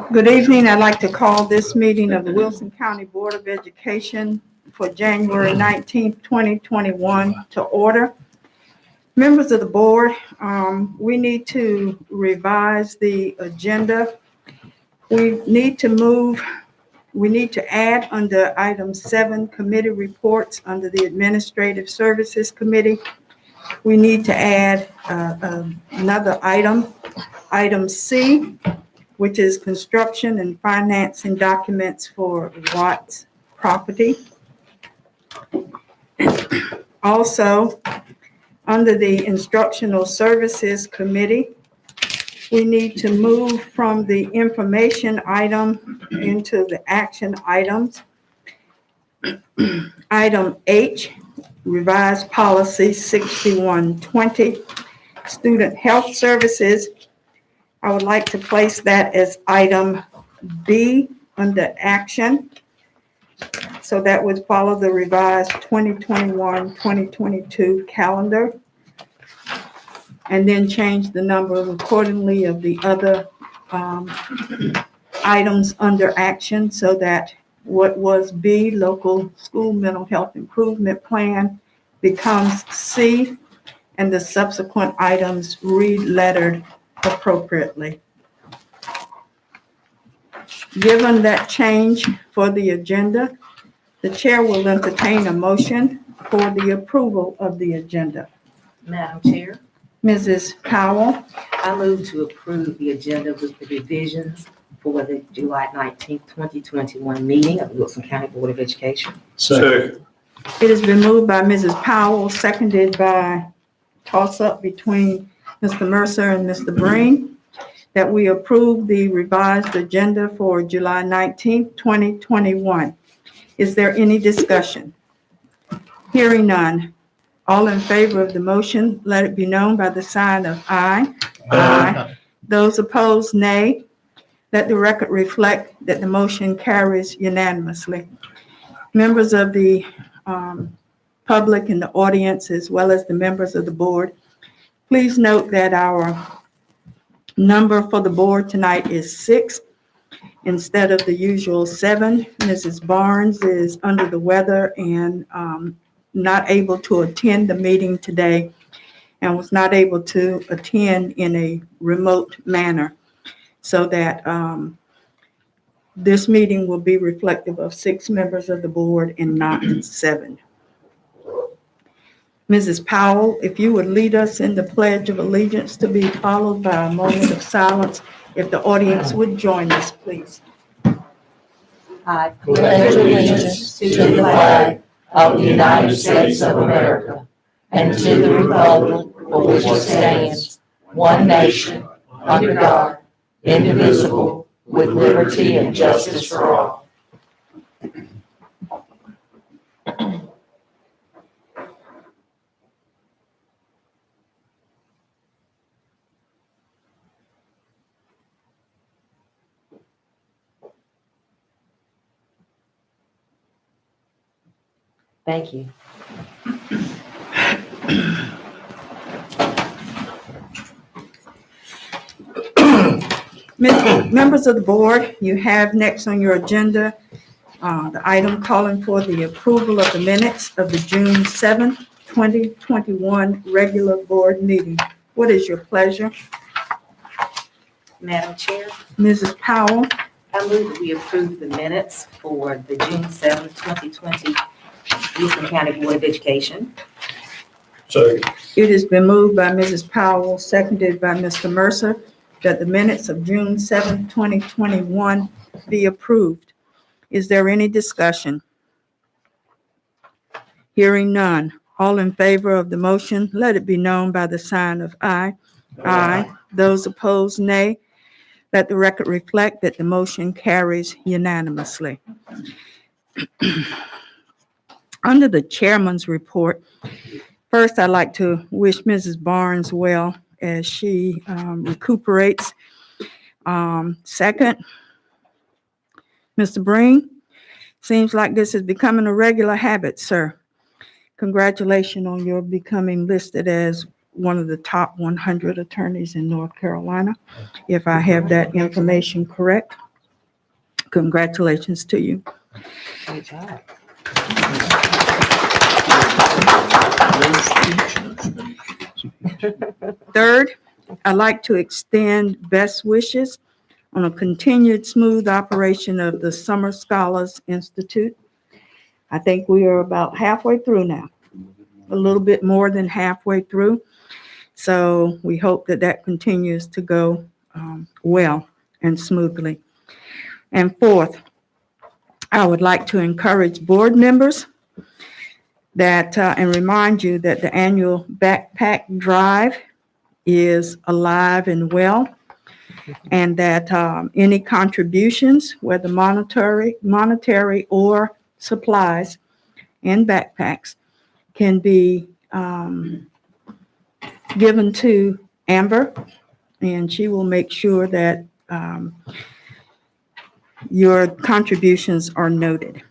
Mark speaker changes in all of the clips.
Speaker 1: Good evening. I'd like to call this meeting of the Wilson County Board of Education for January 19th, 2021 to order. Members of the board, we need to revise the agenda. We need to add under item 7 committee reports under the Administrative Services Committee. We need to add another item C, which is construction and financing documents for Watts property. Also, under the Instructional Services Committee, we need to move from the information item into the action items. Item H, revised policy 6120, student health services. I would like to place that as item B under action. So that would follow the revised 2021-2022 calendar. And then change the number accordingly of the other items under action so that what was B, local school mental health improvement plan, becomes C, and the subsequent items re-lettered appropriately. Given that change for the agenda, the chair will entertain a motion for the approval of the agenda.
Speaker 2: Madam Chair,
Speaker 1: Mrs. Powell,
Speaker 2: I move to approve the agenda with the revisions for the July 19th, 2021 meeting of the Wilson County Board of Education.
Speaker 3: Second.
Speaker 1: it has been moved by Mrs. Powell, seconded by toss-up between Mr. Mercer and Mr. Breen, that we approve the revised agenda for July 19th, 2021. Is there any discussion? Hearing none. All in favor of the motion, let it be known by the sign of aye. Aye. Those opposed, nay. Let the record reflect that the motion carries unanimously. Members of the public and the audience, as well as the members of the board, please note that our number for the board tonight is 6 instead of the usual 7. Mrs. Barnes is under the weather and not able to attend the meeting today and was not able to attend in a remote manner, so that this meeting will be reflective of 6 members of the board and not 7. Mrs. Powell, if you would lead us in the Pledge of Allegiance, to be followed by a moment of silence. If the audience would join us, please.
Speaker 2: I
Speaker 4: pledge allegiance to the flag of the United States of America and to the republic for which it stands, one nation, under God, indivisible, with liberty and justice for all.
Speaker 2: Thank you.
Speaker 1: Members of the board, you have next on your agenda the item calling for the approval of the minutes of the June 7th, 2021 regular board meeting. What is your pleasure?
Speaker 2: Madam Chair,
Speaker 1: Mrs. Powell,
Speaker 2: I move that we approve the minutes for the June 7th, 2020 Wilson County Board of Education.
Speaker 3: Second.
Speaker 1: it has been moved by Mrs. Powell, seconded by Mr. Mercer, that the minutes of June 7th, 2021 be approved. Is there any discussion? Hearing none. All in favor of the motion, let it be known by the sign of aye. Aye. Those opposed, nay. Let the record reflect that the motion carries unanimously. Under the chairman's report, first, I'd like to wish Mrs. Barnes well as she recuperates. Second, Mr. Breen, seems like this is becoming a regular habit, sir. Congratulations on your becoming listed as one of the top 100 attorneys in North Carolina, if I have that information correct. Congratulations to you.
Speaker 2: Good job.
Speaker 1: Third, I'd like to extend best wishes on a continued smooth operation of the Summer Scholars Institute. I think we are about halfway through now, a little bit more than halfway through. So we hope that that continues to go well and smoothly. And fourth, I would like to encourage board members that, and remind you that the annual backpack drive is alive and well, and that any contributions, whether monetary or supplies and backpacks, can be given to Amber, and she will make sure that your contributions are noted.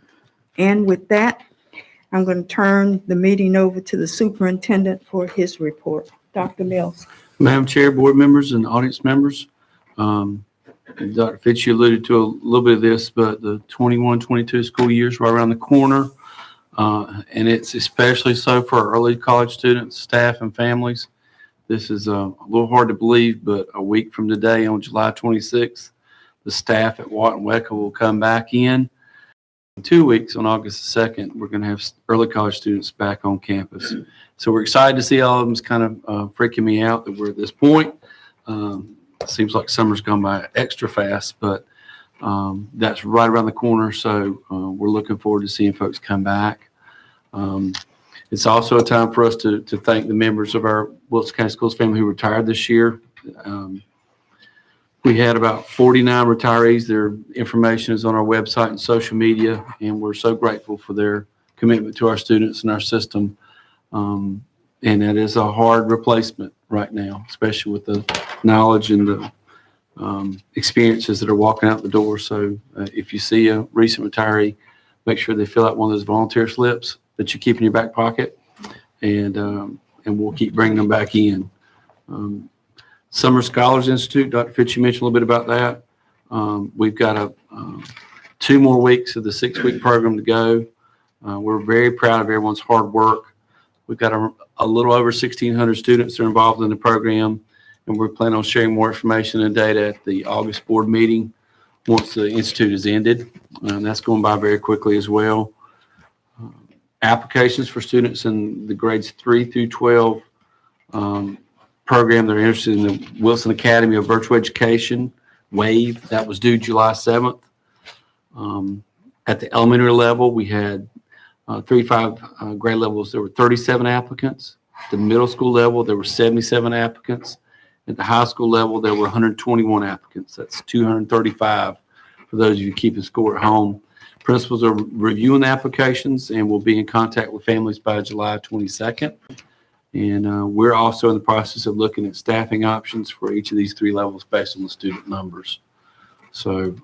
Speaker 1: And with that, I'm going to turn the meeting over to the superintendent for his report. Dr. Mills.
Speaker 5: Madam Chair, board members, and audience members, Dr. Fitch, you alluded to a little bit of this, but the 21-22 school year is right around the corner, and it's especially so for our early college students, staff, and families. This is a little hard to believe, but a week from today, on July 26th, the staff at Watt and Wecca will come back in. In 2 weeks, on August 2nd, we're going to have early college students back on campus. So we're excited to see all of them. It's kind of freaking me out that we're at this point. It seems like summer's gone by extra fast, but that's right around the corner. So we're looking forward to seeing folks come back. It's also a time for us to thank the members of our Wilson County Schools family who retired this year. We had about 49 retirees. Their information is on our website and social media, and we're so grateful for their commitment to our students and our system. And that is a hard replacement right now, especially with the knowledge and the experiences that are walking out the door. So if you see a recent retiree, make sure they fill out one of those volunteer slips that you keep in your back pocket, and we'll keep bringing them back in. Summer Scholars Institute, Dr. Fitch, you mentioned a little bit about that. We've got 2 more weeks of the 6-week program to go. We're very proud of everyone's hard work. We've got a little over 1,600 students that are involved in the program, and we're planning on sharing more information and data at the August board meeting once the institute is ended. That's going by very quickly as well. Applications for students in the grades 3 through 12 program that are interested in the Wilson Academy of Virtual Education, WAVE, that was due July 7th. At the elementary level, we had 3-5 grade levels, there were 37 applicants. At the middle school level, there were 77 applicants. At the high school level, there were 121 applicants. That's 235 for those of you keeping score at home. Principals are reviewing the applications and will be in contact with families by July 22nd. And we're also in the process of looking at staffing options for each of these 3 levels based on the student numbers. So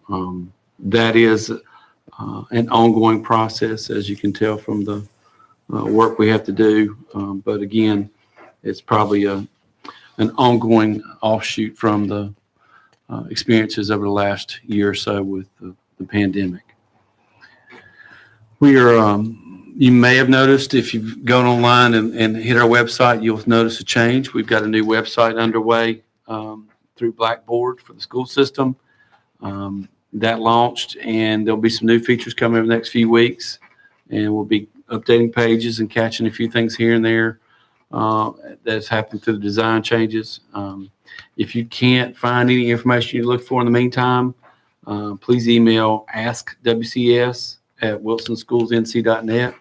Speaker 5: that is an ongoing process, as you can tell from the work we have to do. But again, it's probably an ongoing offshoot from the experiences over the last year or so with the pandemic. We are, you may have noticed if you've gone online and hit our website, you'll notice a change. We've got a new website underway through Blackboard for the school system. That launched, and there'll be some new features coming over the next few weeks, and we'll be updating pages and catching a few things here and there that's happened through the design changes. If you can't find any information you look for in the meantime, please email askwcs@wilsonschoolsnc.net.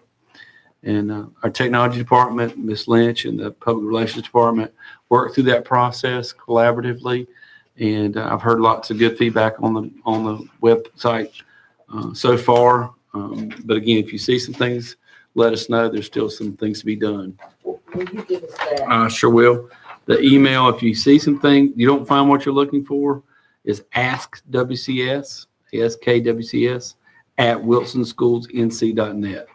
Speaker 5: And our technology department, Ms. Lynch, and the public relations department work through that process collaboratively. And I've heard lots of good feedback on the website so far. But again, if you see some things, let us know. There's still some things to be done.
Speaker 2: Will you give us that?
Speaker 5: I sure will. The email, if you see something, you don't find what you're looking for, is askwcs, ASKWCS, at wilsonschoolsnc.net.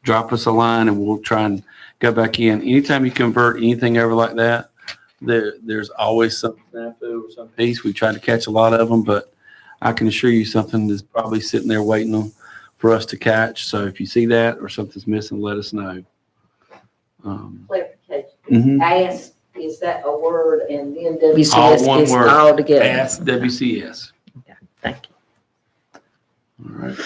Speaker 5: Drop us a line and we'll try and go back in. Anytime you convert anything over like that, there's always some snafu or some piece. We try to catch a lot of them, but I can assure you something is probably sitting there waiting for us to catch. So if you see that or something's missing, let us know.
Speaker 4: Clarification.
Speaker 5: Mhm.
Speaker 4: Ask, is that a word, and then
Speaker 5: All
Speaker 4: WCS
Speaker 5: one
Speaker 4: is
Speaker 5: word.
Speaker 4: all together?
Speaker 5: Ask WCS.
Speaker 4: Thank you.
Speaker 5: All right.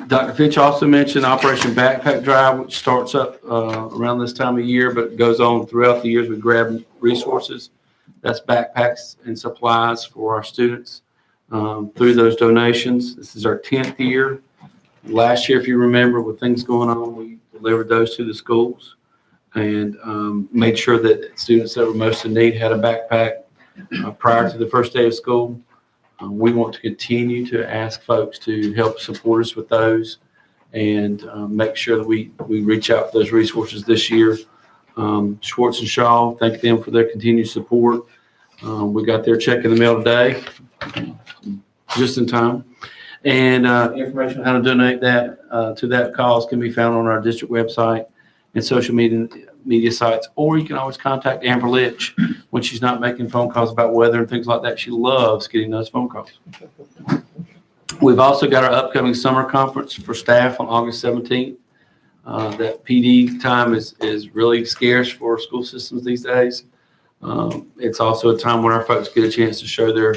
Speaker 5: Dr. Finch also mentioned Operation Backpack Drive, which starts up around this time of year, but goes on throughout the years. We grab resources. That's backpacks and supplies for our students through those donations. This is our 10th year. Last year, if you remember, with things going on, we delivered those to the schools and made sure that students that were most in need had a backpack prior to the first day of school. We want to continue to ask folks to help support us with those and make sure that we reach out to those resources this year. Schwartz and Shaw, thank them for their continued support. We got their check in the mail today, just in time. And information on how to donate that to that cause can be found on our district website and social media sites, or you can always contact Amber Litch when she's not making phone calls about weather and things like that. She loves getting those phone calls. We've also got our upcoming summer conference for staff on August 17th. That PD time is really scarce for school systems these days. It's also a time when our folks get a chance to show their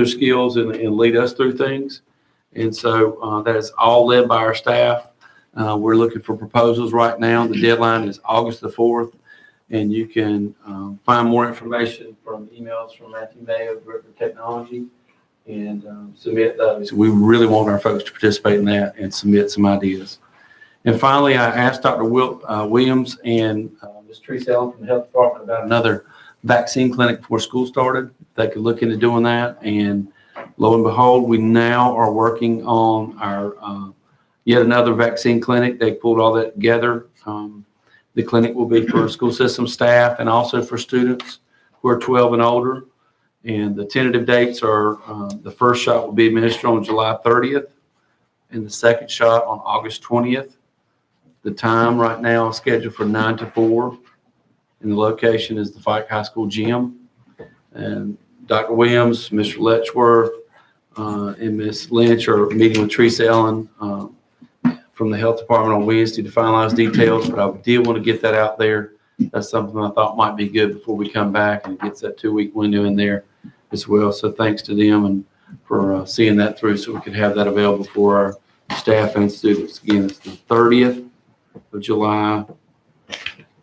Speaker 5: skills and lead us through things. And so that is all led by our staff. We're looking for proposals right now. The deadline is August the 4th, and you can find more information from emails from Matthew Mayo, Director of Technology, and submit those. We really want our folks to participate in that and submit some ideas. And finally, I asked Dr. Williams and Ms. Teresa Allen from the Health Department about another vaccine clinic before school started. They could look into doing that, and lo and behold, we now are working on our yet another vaccine clinic. They pulled all that together. The clinic will be for school system staff and also for students who are 12 and older. And the tentative dates are the first shot will be administered on July 30th and the second shot on August 20th. The time right now is scheduled for 9 to 4, and the location is the Fike High School gym. And Dr. Williams, Mr. Letchworth, and Ms. Lynch are meeting with Teresa Ellen from the health department on Wednesday to finalize details, but I did want to get that out there. That's something I thought might be good before we come back, and it gets that 2-week window in there as well. So thanks to them and for seeing that through so we could have that available for our staff and students. Again, it's the 30th of July,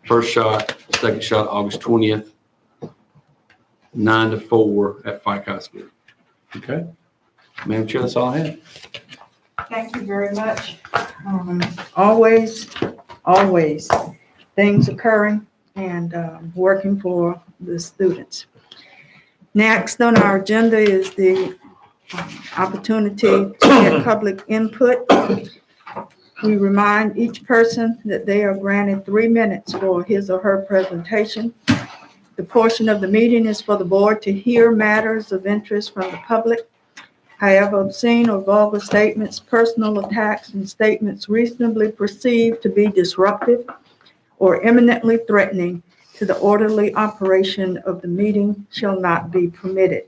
Speaker 5: first shot, second shot, August 20th, 9 to 4 at Fike High School. Okay. Madam Chair, that's all I have.
Speaker 1: Thank you very much. Always things occurring and working for the students. Next on our agenda is the opportunity to get public input. We remind each person that they are granted 3 minutes for his or her presentation. The portion of the meeting is for the board to hear matters of interest from the public. However, obscene or vulgar statements, personal attacks, and statements reasonably perceived to be disruptive or imminently threatening to the orderly operation of the meeting shall not be permitted.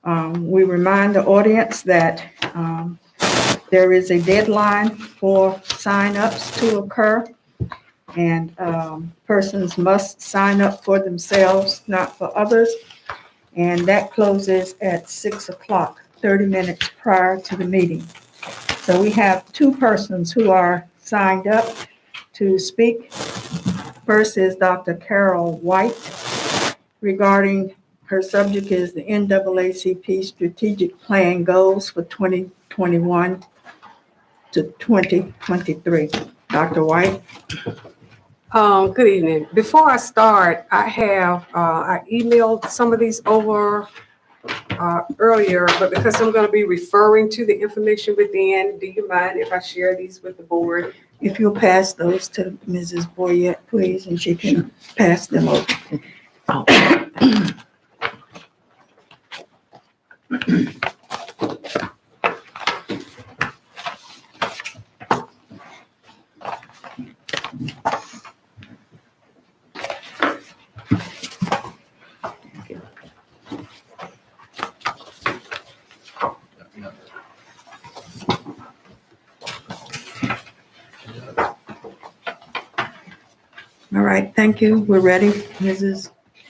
Speaker 1: We remind the audience that there is a deadline for sign-ups to occur, and persons must sign up for themselves, not for others. And that closes at 6 o'clock, 30 minutes prior to the meeting. So we have 2 persons who are signed up to speak. First is Dr. Carol White regarding her subject is the NAACP Strategic Plan Goals for 2021 to 2023. Dr. White.
Speaker 6: Good evening. Before I start, I emailed some of these over earlier, but because I'm going to be referring to the information within, do you mind if I share these with the board?
Speaker 1: If you'll pass those to Mrs. Boyette, please, and she can pass them over. All right, thank you. We're ready,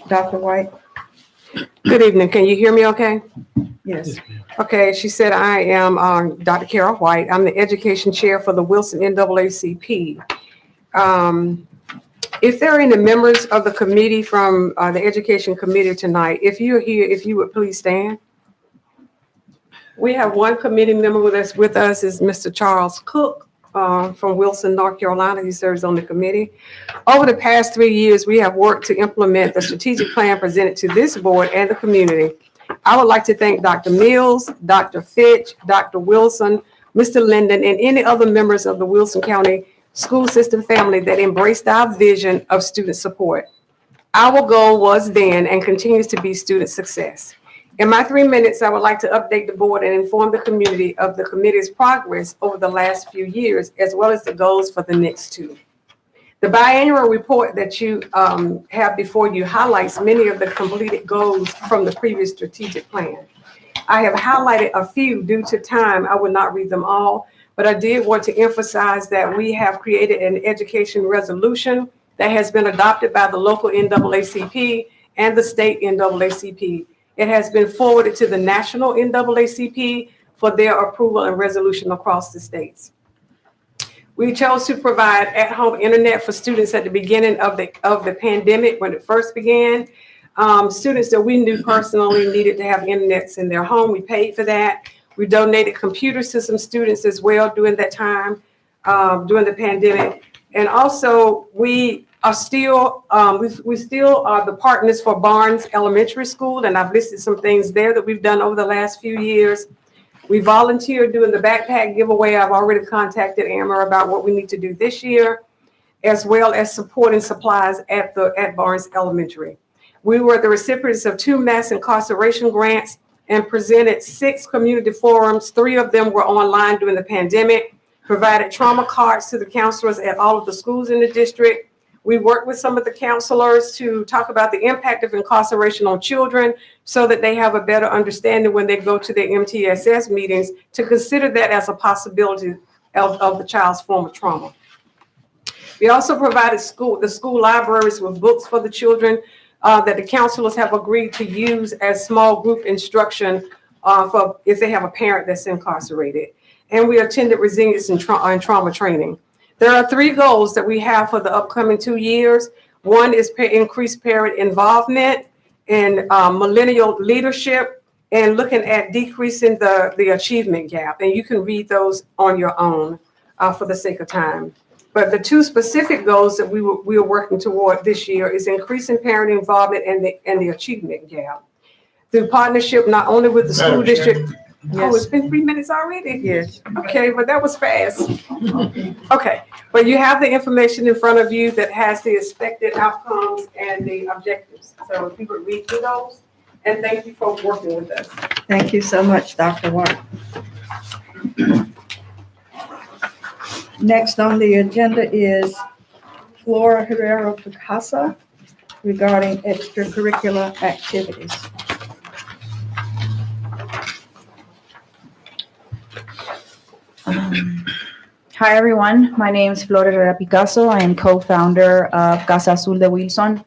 Speaker 1: Dr. White?
Speaker 6: Good evening. Can you hear me okay?
Speaker 1: Yes.
Speaker 6: Okay, she said I am Dr. Carol White. I'm the education chair for the Wilson NAACP. If there are any members of the committee from the education committee tonight, if you're here, if you would please stand. We have one committee member with us is Mr. Charles Cook from Wilson, North Carolina. He serves on the committee. Over the past 3 years, we have worked to implement the strategic plan presented to this board and the community. I would like to thank Dr. Mills, Dr. Fitch, Dr. Wilson, Mr. Linden, and any other members of the Wilson County school system family that embraced our vision of student support. Our goal was then and continues to be student success. In my 3 minutes, I would like to update the board and inform the community of the committee's progress over the last few years, as well as the goals for the next 2. The biannual report that you have before you highlights many of the completed goals from the previous strategic plan. I have highlighted a few due to time. I will not read them all, but I did want to emphasize that we have created an education resolution that has been adopted by the local NAACP and the state NAACP. It has been forwarded to the national NAACP for their approval and resolution across the states. We chose to provide at-home internet for students at the beginning of the pandemic when it first began. Students that we knew personally needed to have internets in their home. We paid for that. We donated computers to some students as well during that time, during the pandemic. And also we are still, we still are the partners for Barnes Elementary School. And I've listed some things there that we've done over the last few years. We volunteered doing the backpack giveaway. I've already contacted Amber about what we need to do this year, as well as supporting supplies at Barnes Elementary. We were the recipients of 2 mass incarceration grants and presented 6 community forums. 3 of them were online during the pandemic, provided trauma cards to the counselors at all of the schools in the district. We worked with some of the counselors to talk about the impact of incarceration on children so that they have a better understanding when they go to their MTSS meetings to consider that as a possibility of the child's former trauma. We also provided the school libraries with books for the children that the counselors have agreed to use as small group instruction for if they have a parent that's incarcerated. And we attended resilience and trauma training. There are 3 goals that we have for the upcoming 2 years. One is increased parent involvement and millennial leadership, and looking at decreasing the achievement gap. And you can read those on your own for the sake of time. But the 2 specific goals that we are working toward this year is increasing parent involvement and the achievement gap through partnership not only with the school district.
Speaker 1: Yes.
Speaker 6: Oh, it's been 3 minutes already?
Speaker 1: Yes.
Speaker 6: Okay, but that was fast. Okay, but you have the information in front of you that has the expected outcomes and the objectives. So if you would read through those, and thank you for working with us.
Speaker 1: Thank you so much, Dr. White. Next on the agenda is Flora Herrera Picasa regarding extracurricular activities.
Speaker 7: Hi, everyone. My name is Flora Herrera Picasso. I am co-founder of Casa Azul de Wilson.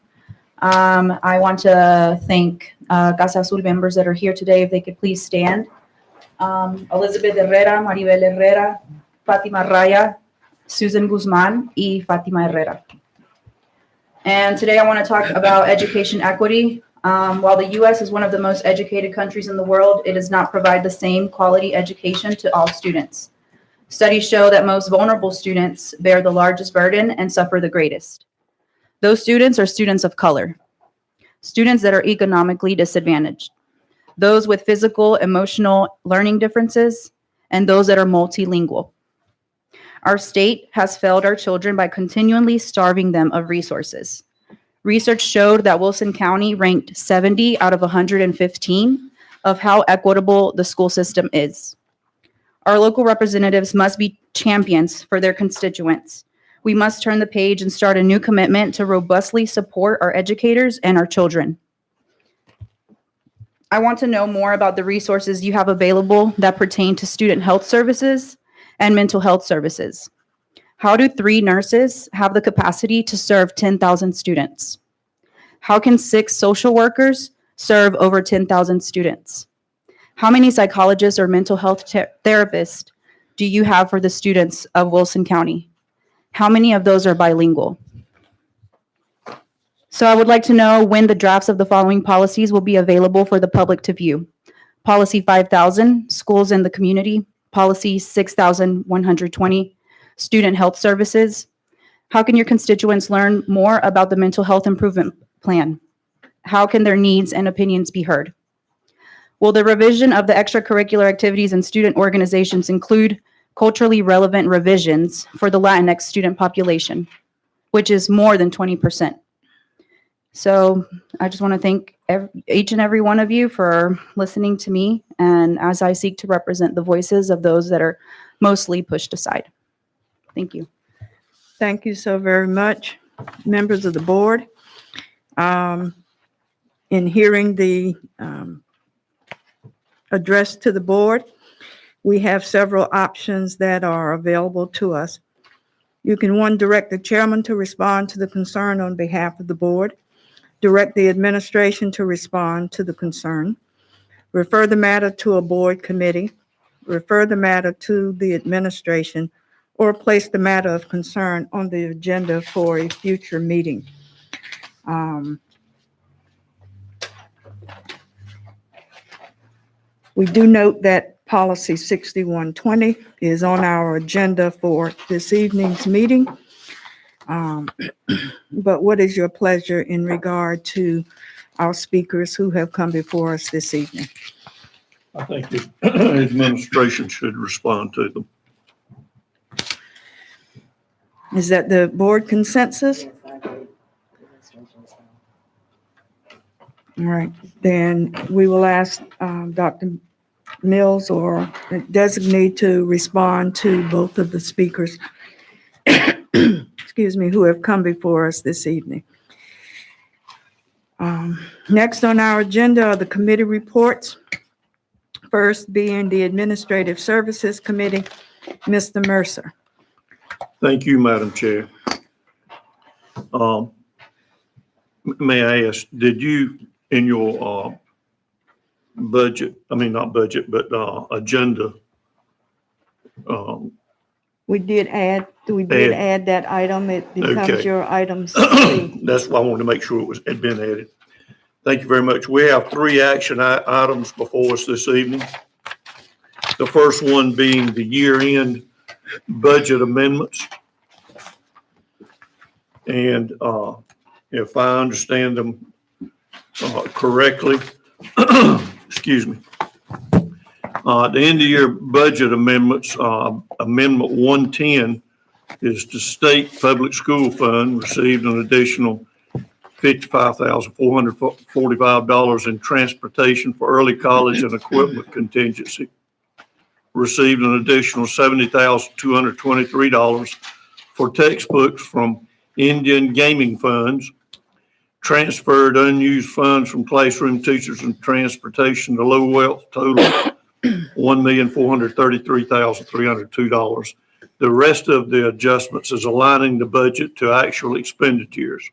Speaker 7: I want to thank Casa Azul members that are here today. If they could please stand. Elizabeth Herrera, Maribel Herrera, Fatima Raya, Susan Guzman, y Fatima Herrera. And today I want to talk about education equity. While the U.S. is one of the most educated countries in the world, it does not provide the same quality education to all students. Studies show that most vulnerable students bear the largest burden and suffer the greatest. Those students are students of color, students that are economically disadvantaged, those with physical, emotional learning differences, and those that are multilingual. Our state has failed our children by continually starving them of resources. Research showed that Wilson County ranked 70 out of 115 of how equitable the school system is. Our local representatives must be champions for their constituents. We must turn the page and start a new commitment to robustly support our educators and our children. I want to know more about the resources you have available that pertain to student health services and mental health services. How do 3 nurses have the capacity to serve 10,000 students? How can 6 social workers serve over 10,000 students? How many psychologists or mental health therapists do you have for the students of Wilson County? How many of those are bilingual? So I would like to know when the drafts of the following policies will be available for the public to view. Policy 5000, schools in the community. Policy 6120, student health services. How can your constituents learn more about the mental health improvement plan? How can their needs and opinions be heard? Will the revision of the extracurricular activities and student organizations include culturally relevant revisions for the Latinx student population, which is more than 20%? So I just want to thank each and every one of you for listening to me, and as I seek to represent the voices of those that are mostly pushed aside. Thank you.
Speaker 1: Thank you so very much, members of the board. In hearing the address to the board, we have several options that are available to us. You can, 1, direct the chairman to respond to the concern on behalf of the board, direct the administration to respond to the concern, refer the matter to a board committee, refer the matter to the administration, or place the matter of concern on the agenda for a future meeting. We do note that policy 6120 is on our agenda for this evening's meeting. But what is your pleasure in regard to our speakers who have come before us this evening?
Speaker 3: I think the administration should respond to them.
Speaker 1: Is that the board consensus? All right, then we will ask Dr. Mills or designate to respond to both of the speakers, excuse me, who have come before us this evening. Next on our agenda are the committee reports. First being the Administrative Services Committee, Mr. Mercer.
Speaker 3: Thank you, Madam Chair. May I ask, did you, in your budget, I mean, not budget, but agenda,
Speaker 1: We did add that item. It becomes
Speaker 3: Okay.
Speaker 1: your item C.
Speaker 3: that's why I wanted to make sure it had been added. Thank you very much. We have 3 action items before us this evening. The first one being the year-end budget amendments. And if I understand them correctly, excuse me, the end of year budget amendments, Amendment 110 is to state public school fund received an additional $55,445 in transportation for early college and equipment contingency. Received an additional $70,223 for textbooks from Indian gaming funds. Transferred unused funds from classroom teachers and transportation to low wealth total $1,433,302. The rest of the adjustments is aligning the budget to actual expenditures.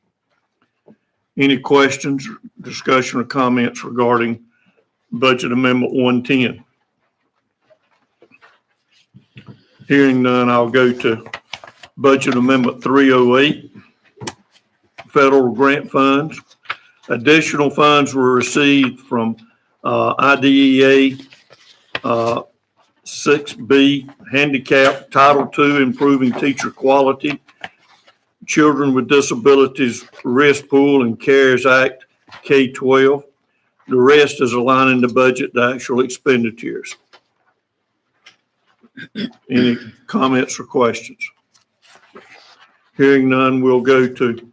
Speaker 3: Any questions, discussion, or comments regarding Budget Amendment 110? Hearing none, I'll go to Budget Amendment 308, federal grant funds. Additional funds were received from IDEA 6B, handicap, Title II, improving teacher quality. Children with Disabilities Risk Pool and CARES Act K-12. The rest is aligning the budget to actual expenditures. Any comments or questions? Hearing none, we'll go to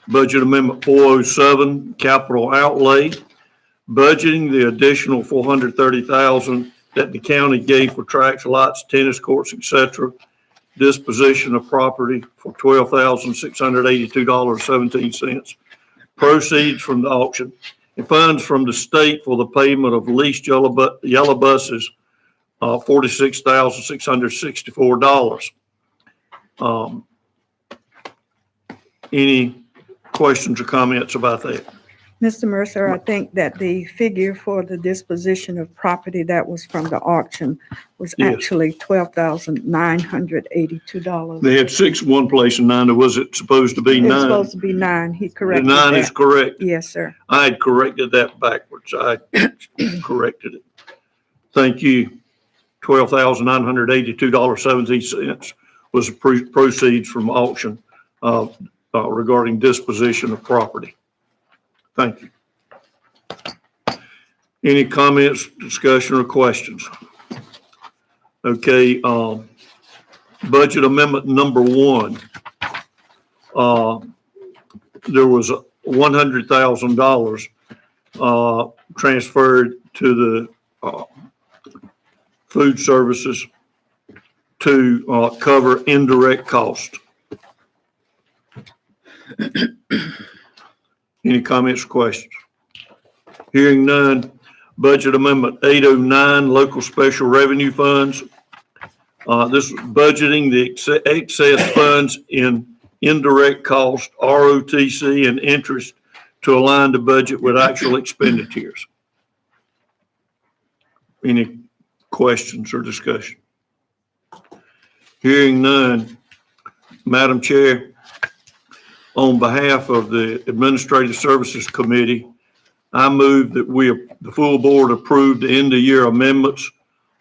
Speaker 3: Budget Amendment 407, Capital Outlay, budgeting the additional $430,000 that the county gave for tracks, lots, tennis courts, etc. Disposition of property for $12,682.17. Proceeds from the auction and funds from the state for the payment of leased yellow buses, $46,664. Any questions or comments about that?
Speaker 1: Mr. Mercer, I think that the figure for the disposition of property that was from the auction was
Speaker 3: Yes.
Speaker 1: actually $12,982.
Speaker 3: They had 6 in one place and 9. Was it supposed to be
Speaker 1: It's
Speaker 3: 9?
Speaker 1: supposed to be 9. He
Speaker 3: The
Speaker 1: corrected
Speaker 3: 9 is
Speaker 1: that.
Speaker 3: correct.
Speaker 1: Yes, sir.
Speaker 3: I had corrected that backwards. I corrected it. Thank you. $12,982.17 was the proceeds from auction regarding disposition of property. Thank you. Any comments, discussion, or questions? Okay, budget amendment number 1. There was $100,000 transferred to the food services to cover indirect cost. Any comments or questions? Hearing none, budget amendment 809, local special revenue funds. This is budgeting the excess funds in indirect cost, ROTC, and interest to align the budget with actual expenditures. Any questions or discussion? Hearing none, Madam Chair, on behalf of the Administrative Services Committee, I move that the full board approve the end of year amendments.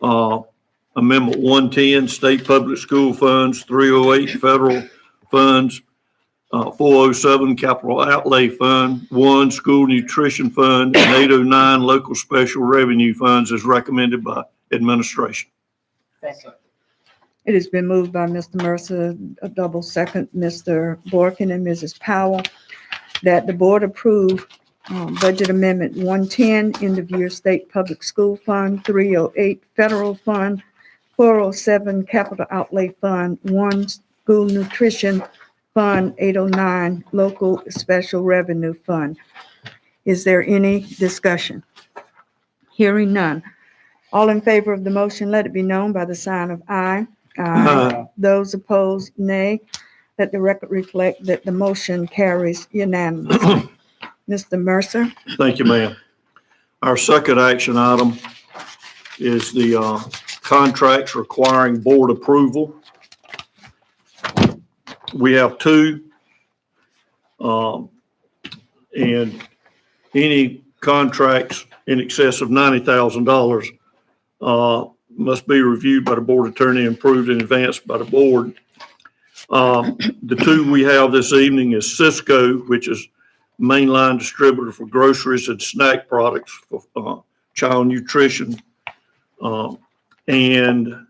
Speaker 3: Amendment 110, State Public School Funds, 308, Federal Funds, 407, Capital Outlay Fund, 1, School Nutrition Fund, and 809, Local Special Revenue Funds as recommended by administration.
Speaker 2: Second.
Speaker 1: It has been moved by Mr. Mercer, a double second, Mr. Borkin and Mrs. Powell, that the board approve budget amendment 110, end of year state public school fund, 308 federal fund, 407 capital outlay fund, 1 school nutrition fund, 809 local special revenue fund. Is there any discussion? Hearing none. All in favor of the motion, let it be known by the sign of aye. Those opposed, nay. Let the record reflect that the motion carries unanimously. Mr. Mercer?
Speaker 3: Thank you, ma'am. Our second action item is the contracts requiring board approval. We have 2. And any contracts in excess of $90,000 must be reviewed by the board attorney and approved in advance by the board. The 2 we have this evening is Cisco, which is mainline distributor for groceries and snack products for child nutrition, and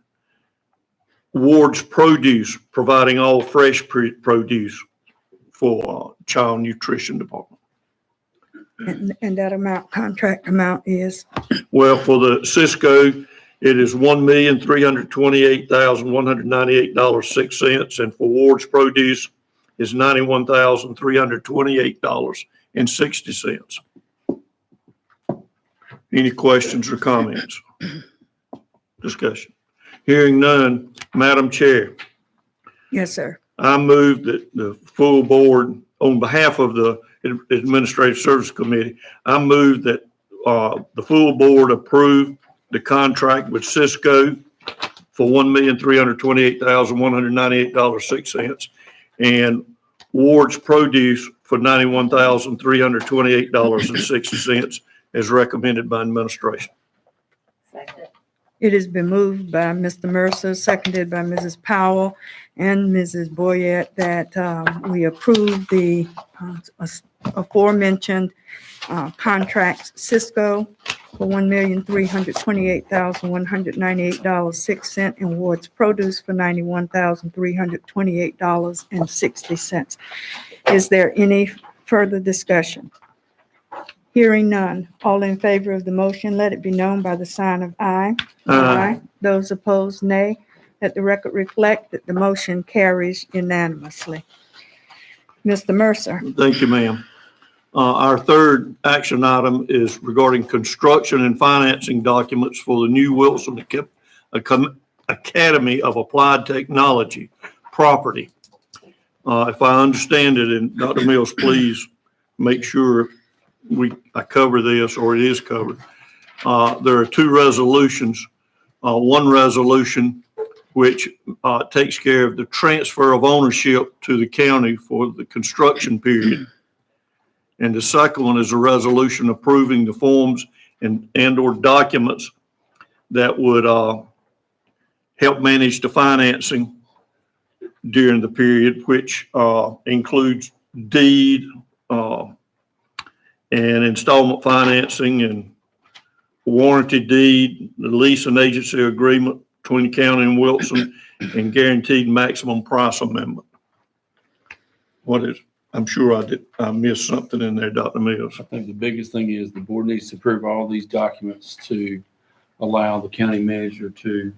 Speaker 3: Ward's Produce, providing all fresh produce for child nutrition department.
Speaker 1: And that amount, contract amount is?
Speaker 3: Well, for the Cisco, it is $1,328,198.06, and for Ward's Produce is $91,328.60. Any questions or comments? Discussion. Hearing none, Madam Chair,
Speaker 1: Yes, sir.
Speaker 3: I move that the full board, on behalf of the Administrative Service Committee, I move that the full board approve the contract with Cisco for $1,328,198.06 and Ward's Produce for $91,328.60 as recommended by administration.
Speaker 2: Second.
Speaker 1: It has been moved by Mr. Mercer, seconded by Mrs. Powell, and Mrs. Boyette that we approve the aforementioned contracts Cisco for $1,328,198.06 and Ward's Produce for $91,328.60. Is there any further discussion? Hearing none. All in favor of the motion, let it be known by the sign of aye.
Speaker 3: Aye.
Speaker 1: Those opposed, nay. Let the record reflect that the motion carries unanimously. Mr. Mercer.
Speaker 3: Thank you, ma'am. Our third action item is regarding construction and financing documents for the new Wilson Academy of Applied Technology property. If I understand it, and Dr. Mills, please make sure I cover this, or it is covered. There are two resolutions. One resolution which takes care of the transfer of ownership to the county for the construction period. And the second one is a resolution approving the forms and/or documents that would help manage the financing during the period, which includes deed and installment financing and warranty deed, the lease and agency agreement between the county and Wilson, and guaranteed maximum price amendment. I'm sure I missed something in there, Dr. Mills.
Speaker 5: I think the biggest thing is the board needs to approve all these documents to allow the county manager to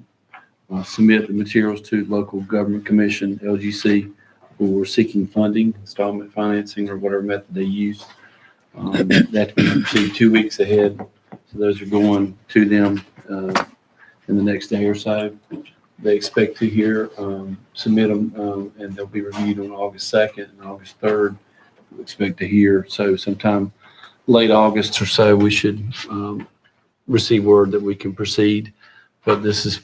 Speaker 5: submit the materials to local government commission, LGC, for seeking funding, installment financing, or whatever method they use. That can be received 2 weeks ahead. So those are going to them in the next day or so. They expect to submit them, and they'll be reviewed on August 2nd and August 3rd. We expect to hear. So sometime late August or so, we should receive word that we can proceed. But this is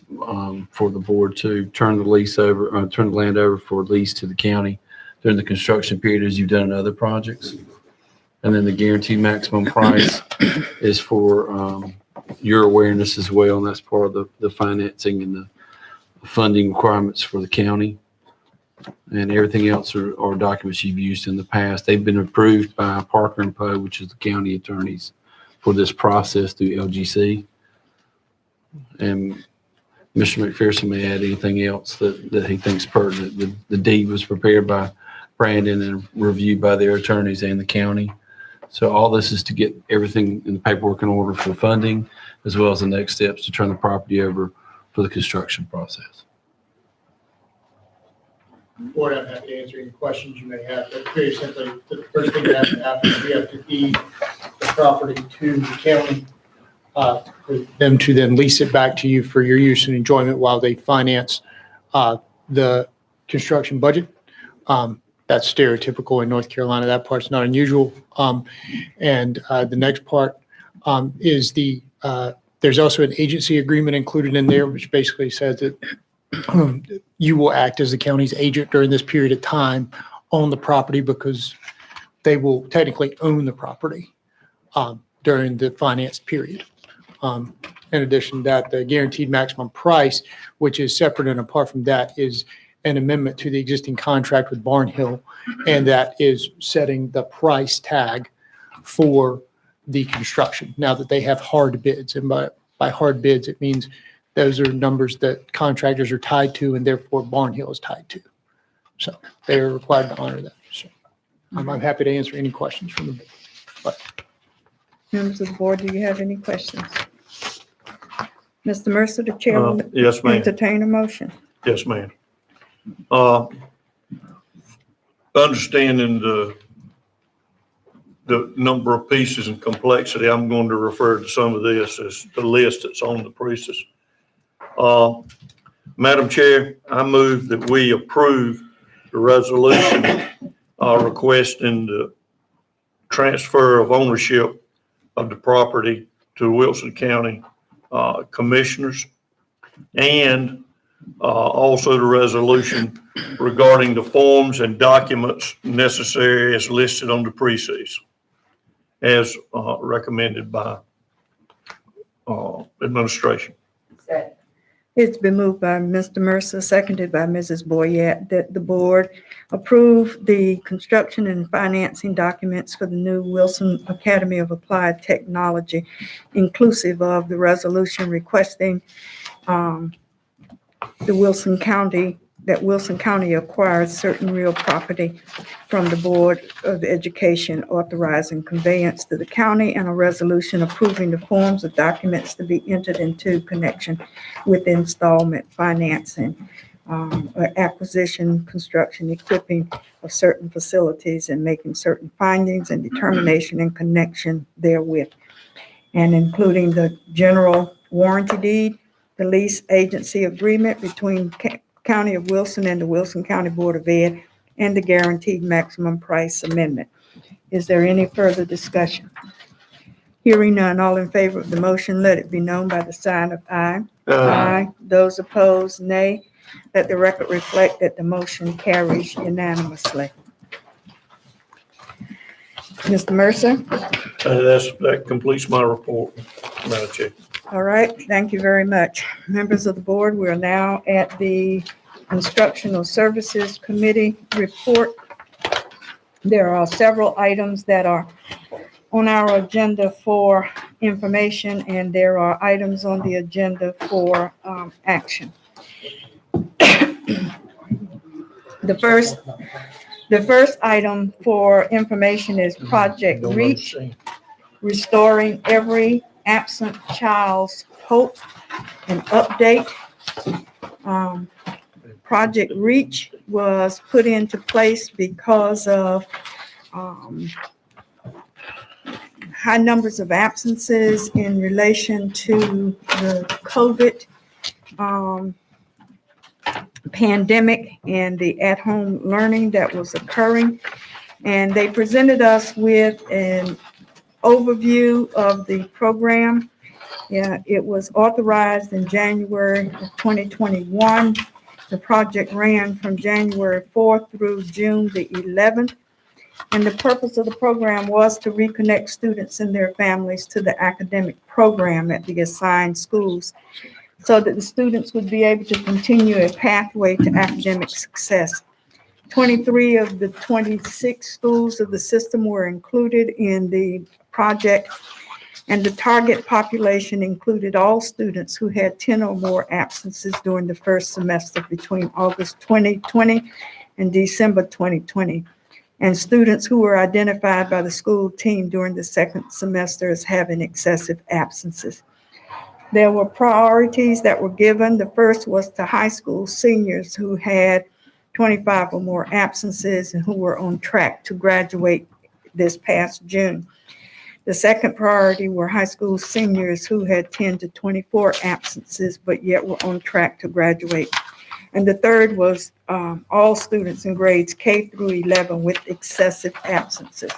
Speaker 5: for the board to turn the land over for lease to the county during the construction period, as you've done in other projects. And then the guaranteed maximum price is for your awareness as well, and that's part of the financing and the funding requirements for the county. And everything else are documents you've used in the past. They've been approved by Parker and Poe, which is the county attorneys, for this process through LGC. And Mr. McPherson may add anything else that he thinks pertinent. The deed was prepared by Brandon and reviewed by their attorneys and the county. So all this is to get everything in the paperwork in order for funding, as well as the next steps to turn the property over for the construction process.
Speaker 8: Board, I'm happy to answer any questions you may have, but very simply, the first thing that has to happen is we have to deed the property to the county, for them to then lease it back to you for your use and enjoyment while they finance the construction budget. That's stereotypical in North Carolina. That part's not unusual. And the next part is there's also an agency agreement included in there, which basically says that you will act as the county's agent during this period of time on the property, because they will technically own the property during the finance period. In addition to that, the guaranteed maximum price, which is separate and apart from that, is an amendment to the existing contract with Barnhill, and that is setting the price tag for the construction now that they have hard bids. And by hard bids, it means those are numbers that contractors are tied to, and therefore Barnhill is tied to. So they are required to honor that. So I'm happy to answer any questions from the board.
Speaker 1: Members of the board, do you have any questions? Mr. Mercer, the chair will
Speaker 3: Yes, ma'am.
Speaker 1: entertain a motion.
Speaker 3: Yes, ma'am. Understanding the number of pieces and complexity, I'm going to refer to some of this as the list that's on the pieces. Madam Chair, I move that we approve the resolution requesting the transfer of ownership of the property to Wilson County Commissioners, and also the resolution regarding the forms and documents necessary as listed on the precincts, as recommended by administration.
Speaker 1: It's been moved by Mr. Mercer, seconded by Mrs. Boyette, that the board approve the construction and financing documents for the new Wilson Academy of Applied Technology, inclusive of the resolution requesting Wilson County acquired certain real property from the Board of Education authorizing conveyance to the county, and a resolution approving the forms of documents to be entered into connection with installment financing, acquisition, construction, equipping of certain facilities, and making certain findings and determination in connection therewith, and including the general warranty deed, the lease agency agreement between County of Wilson and the Wilson County Board of Ed, and the guaranteed maximum price amendment. Is there any further discussion? Hearing none, all in favor of the motion, let it be known by the sign of aye. Aye. Those opposed, nay. Let the record reflect that the motion carries unanimously. Mr. Mercer?
Speaker 3: That completes my report, Madam Chair.
Speaker 1: All right, thank you very much. Members of the board, we are now at the Instructional Services Committee report. There are several items that are on our agenda for information, and there are items on the agenda for action. The first item for information is Project Reach, restoring every absent child's hope and update. Project Reach was put into place because of high numbers of absences in relation to the COVID pandemic and the at-home learning that was occurring. And they presented us with an overview of the program. Yeah, it was authorized in January of 2021. The project ran from January 4th through June the 11th. And the purpose of the program was to reconnect students and their families to the academic program at the assigned schools, so that the students would be able to continue a pathway to academic success. 23 of the 26 schools of the system were included in the project, and the target population included all students who had 10 or more absences during the first semester between August 2020 and December 2020, and students who were identified by the school team during the second semester as having excessive absences. There were priorities that were given. The first was to high school seniors who had 25 or more absences and who were on track to graduate this past June. The second priority were high school seniors who had 10 to 24 absences, but yet were on track to graduate. And the third was all students in grades K through 11 with excessive absences.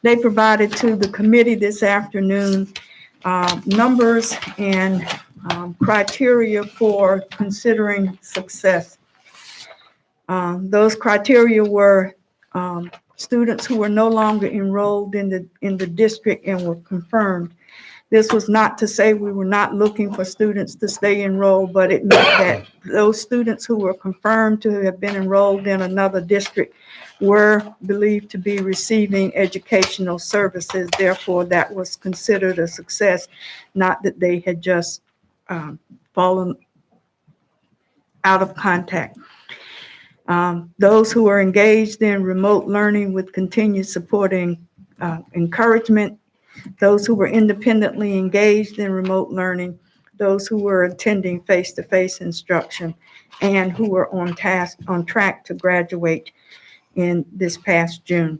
Speaker 1: They provided to the committee this afternoon numbers and criteria for considering success. Those criteria were students who were no longer enrolled in the district and were confirmed. This was not to say we were not looking for students to stay enrolled, but it meant that those students who were confirmed to have been enrolled in another district were believed to be receiving educational services. Therefore, that was considered a success, not that they had just fallen out of contact. Those who are engaged in remote learning with continued support and encouragement, those who were independently engaged in remote learning, those who were attending face-to-face instruction, and who were on track to graduate in this past June.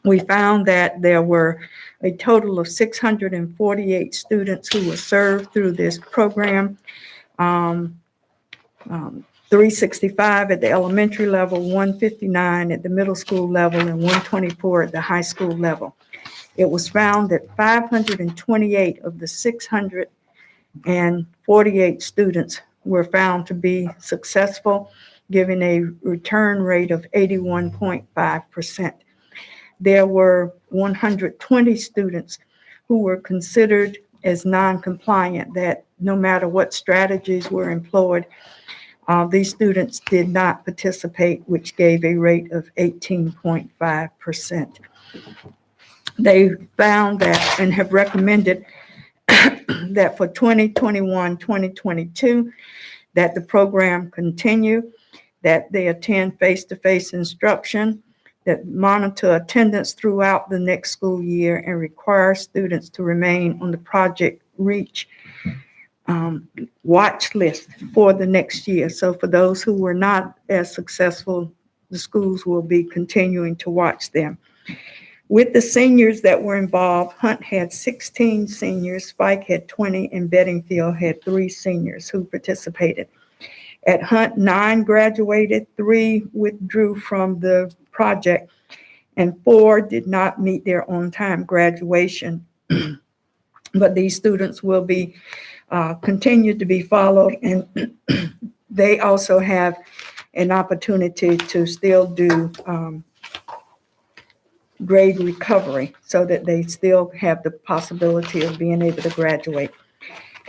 Speaker 1: We found that there were a total of 648 students who were served through this program. 365 at the elementary level, 159 at the middle school level, and 124 at the high school level. It was found that 528 of the 648 students were found to be successful, giving a return rate of 81.5%. There were 120 students who were considered as non-compliant, that no matter what strategies were employed, these students did not participate, which gave a rate of 18.5%. They found that and have recommended that for 2021, 2022, that the program continue, that they attend face-to-face instruction, that monitor attendance throughout the next school year, and require students to remain on the Project Reach watch list for the next year. So for those who were not as successful, the schools will be continuing to watch them. With the seniors that were involved, Hunt had 16 seniors, Spike had 20, and Bedingfield had 3 seniors who participated. At Hunt, 9 graduated, 3 withdrew from the project, and 4 did not meet their on-time graduation. But these students will be continued to be followed, and they also have an opportunity to still do grade recovery so that they still have the possibility of being able to graduate.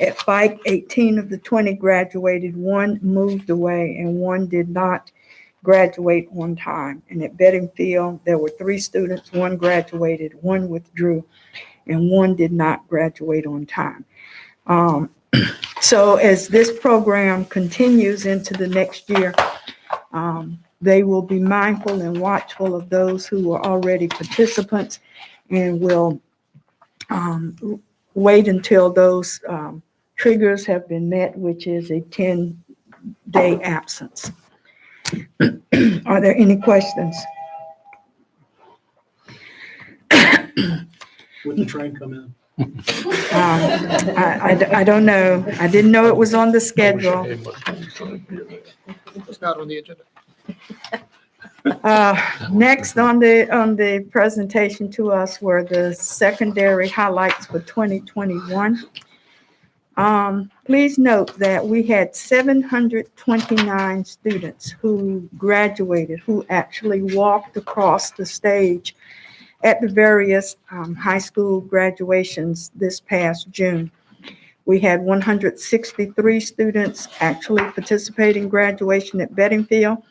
Speaker 1: At Pike, 18 of the 20 graduated, 1 moved away, and 1 did not graduate on time. And at Bedingfield, there were 3 students, 1 graduated, 1 withdrew, and 1 did not graduate on time. So as this program continues into the next year, they will be mindful and watchful of those who are already participants, and will wait until those triggers have been met, which is a 10-day absence. Are there any questions?
Speaker 8: Would the train come in?
Speaker 1: I don't know. I didn't know it was on the schedule.
Speaker 8: It's not on the agenda.
Speaker 1: Next on the presentation to us were the secondary highlights for 2021. Please note that we had 729 students who graduated, who actually walked across the stage at the various high school graduations this past June. We had 163 students actually participate in graduation at Bedingfield,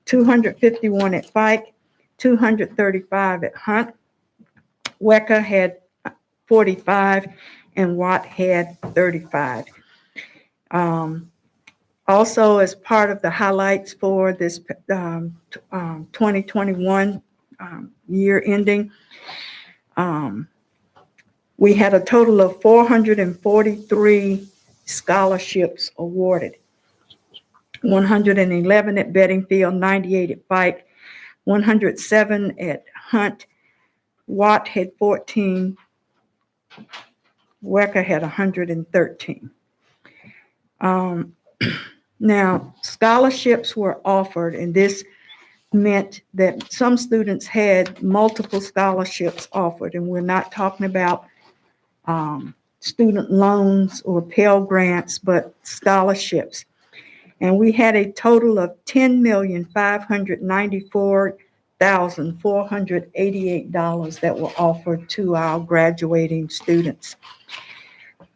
Speaker 1: 251 at Fike, 235 at Hunt. Wecker had 45, and Watt had 35. Also, as part of the highlights for this 2021 year ending, we had a total of 443 scholarships awarded. 111 at Bedingfield, 98 at Pike, 107 at Hunt. Watt had 14. Wecker had 113. Now, scholarships were offered, and this meant that some students had multiple scholarships offered, and we're not talking about student loans or Pell Grants, but scholarships. And we had a total of $10,594,488 that were offered to our graduating students.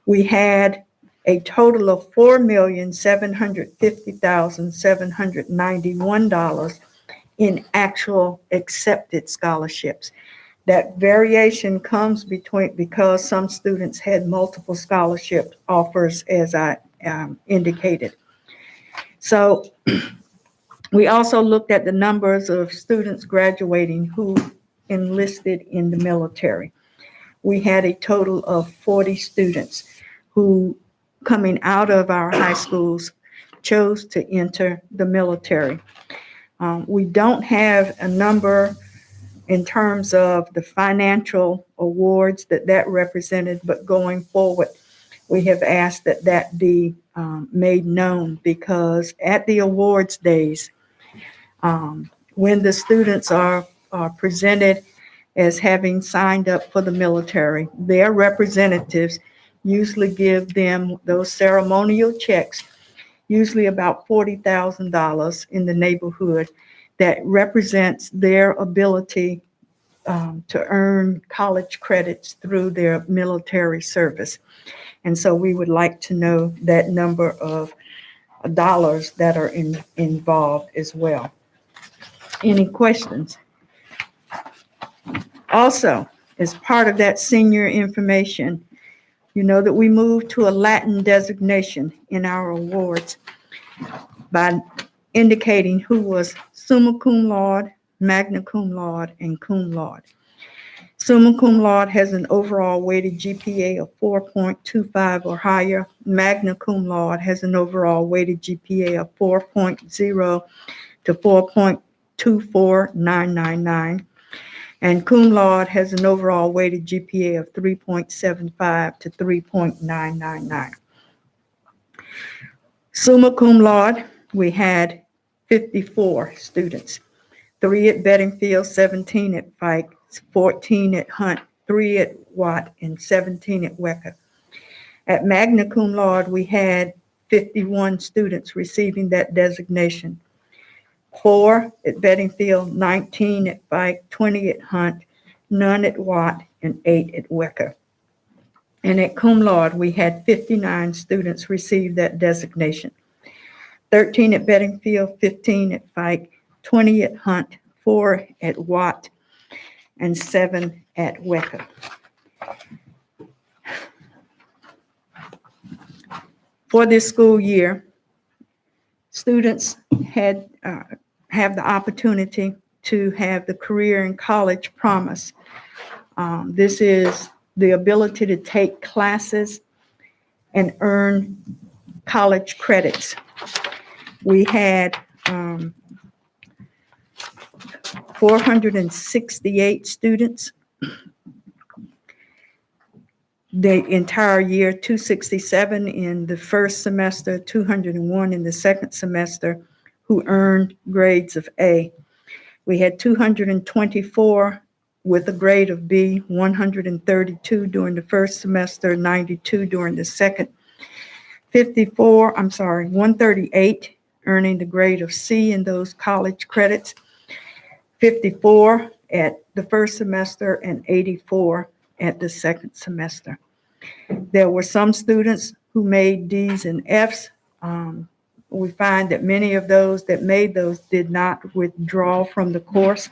Speaker 1: We had a total of $4,750,791 in actual accepted scholarships. That variation comes because some students had multiple scholarship offers, as I indicated. So we also looked at the numbers of students graduating who enlisted in the military. We had a total of 40 students who, coming out of our high schools, chose to enter the military. We don't have a number in terms of the financial awards that represented, but going forward, we have asked that be made known, because at the awards days, when the students are presented as having signed up for the military, their representatives usually give them those ceremonial checks, usually about $40,000 in the neighborhood, that represents their ability to earn college credits through their military service. And so we would like to know that number of dollars that are involved as well. Any questions? Also, as part of that senior information, you know that we moved to a Latin designation in our awards by indicating who was summa cum laude, magna cum laude, and cum laude. Summa cum laude has an overall weighted GPA of 4.25 or higher. Magna cum laude has an overall weighted GPA of 4.0 to 4.24999. And cum laude has an overall weighted GPA of 3.75 to 3.999. Summa cum laude, we had 54 students, 3 at Bedingfield, 17 at Pike, 14 at Hunt, 3 at Watt, and 17 at Wecker. At magna cum laude, we had 51 students receiving that designation. 4 at Bedingfield, 19 at Pike, 20 at Hunt, none at Watt, and 8 at Wecker. And at cum laude, we had 59 students receive that designation. 13 at Bedingfield, 15 at Pike, 20 at Hunt, 4 at Watt, and 7 at Wecker. For this school year, students have the opportunity to have the Career and College Promise. This is the ability to take classes and earn college credits. We had 468 students. The entire year, 267 in the first semester, 201 in the second semester, who earned grades of A. We had 224 with a grade of B, 132 during the first semester, 92 during the second. 138 earning the grade of C in those college credits. 54 at the first semester and 84 at the second semester. There were some students who made D's and F's. We find that many of those that made those did not withdraw from the course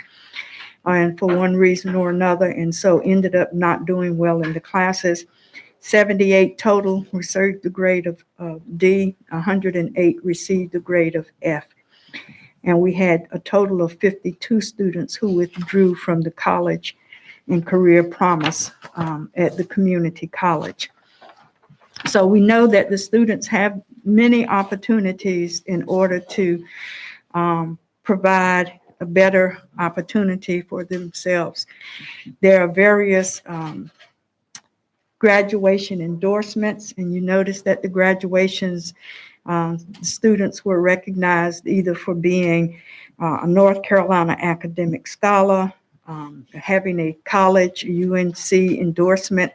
Speaker 1: and for one reason or another, and so ended up not doing well in the classes. 78 total received the grade of D, 108 received the grade of F. And we had a total of 52 students who withdrew from the college and career promise at the community college. So we know that the students have many opportunities in order to provide a better opportunity for themselves. There are various graduation endorsements, and you notice that the graduations, students were recognized either for being a North Carolina academic scholar, having a college UNC endorsement,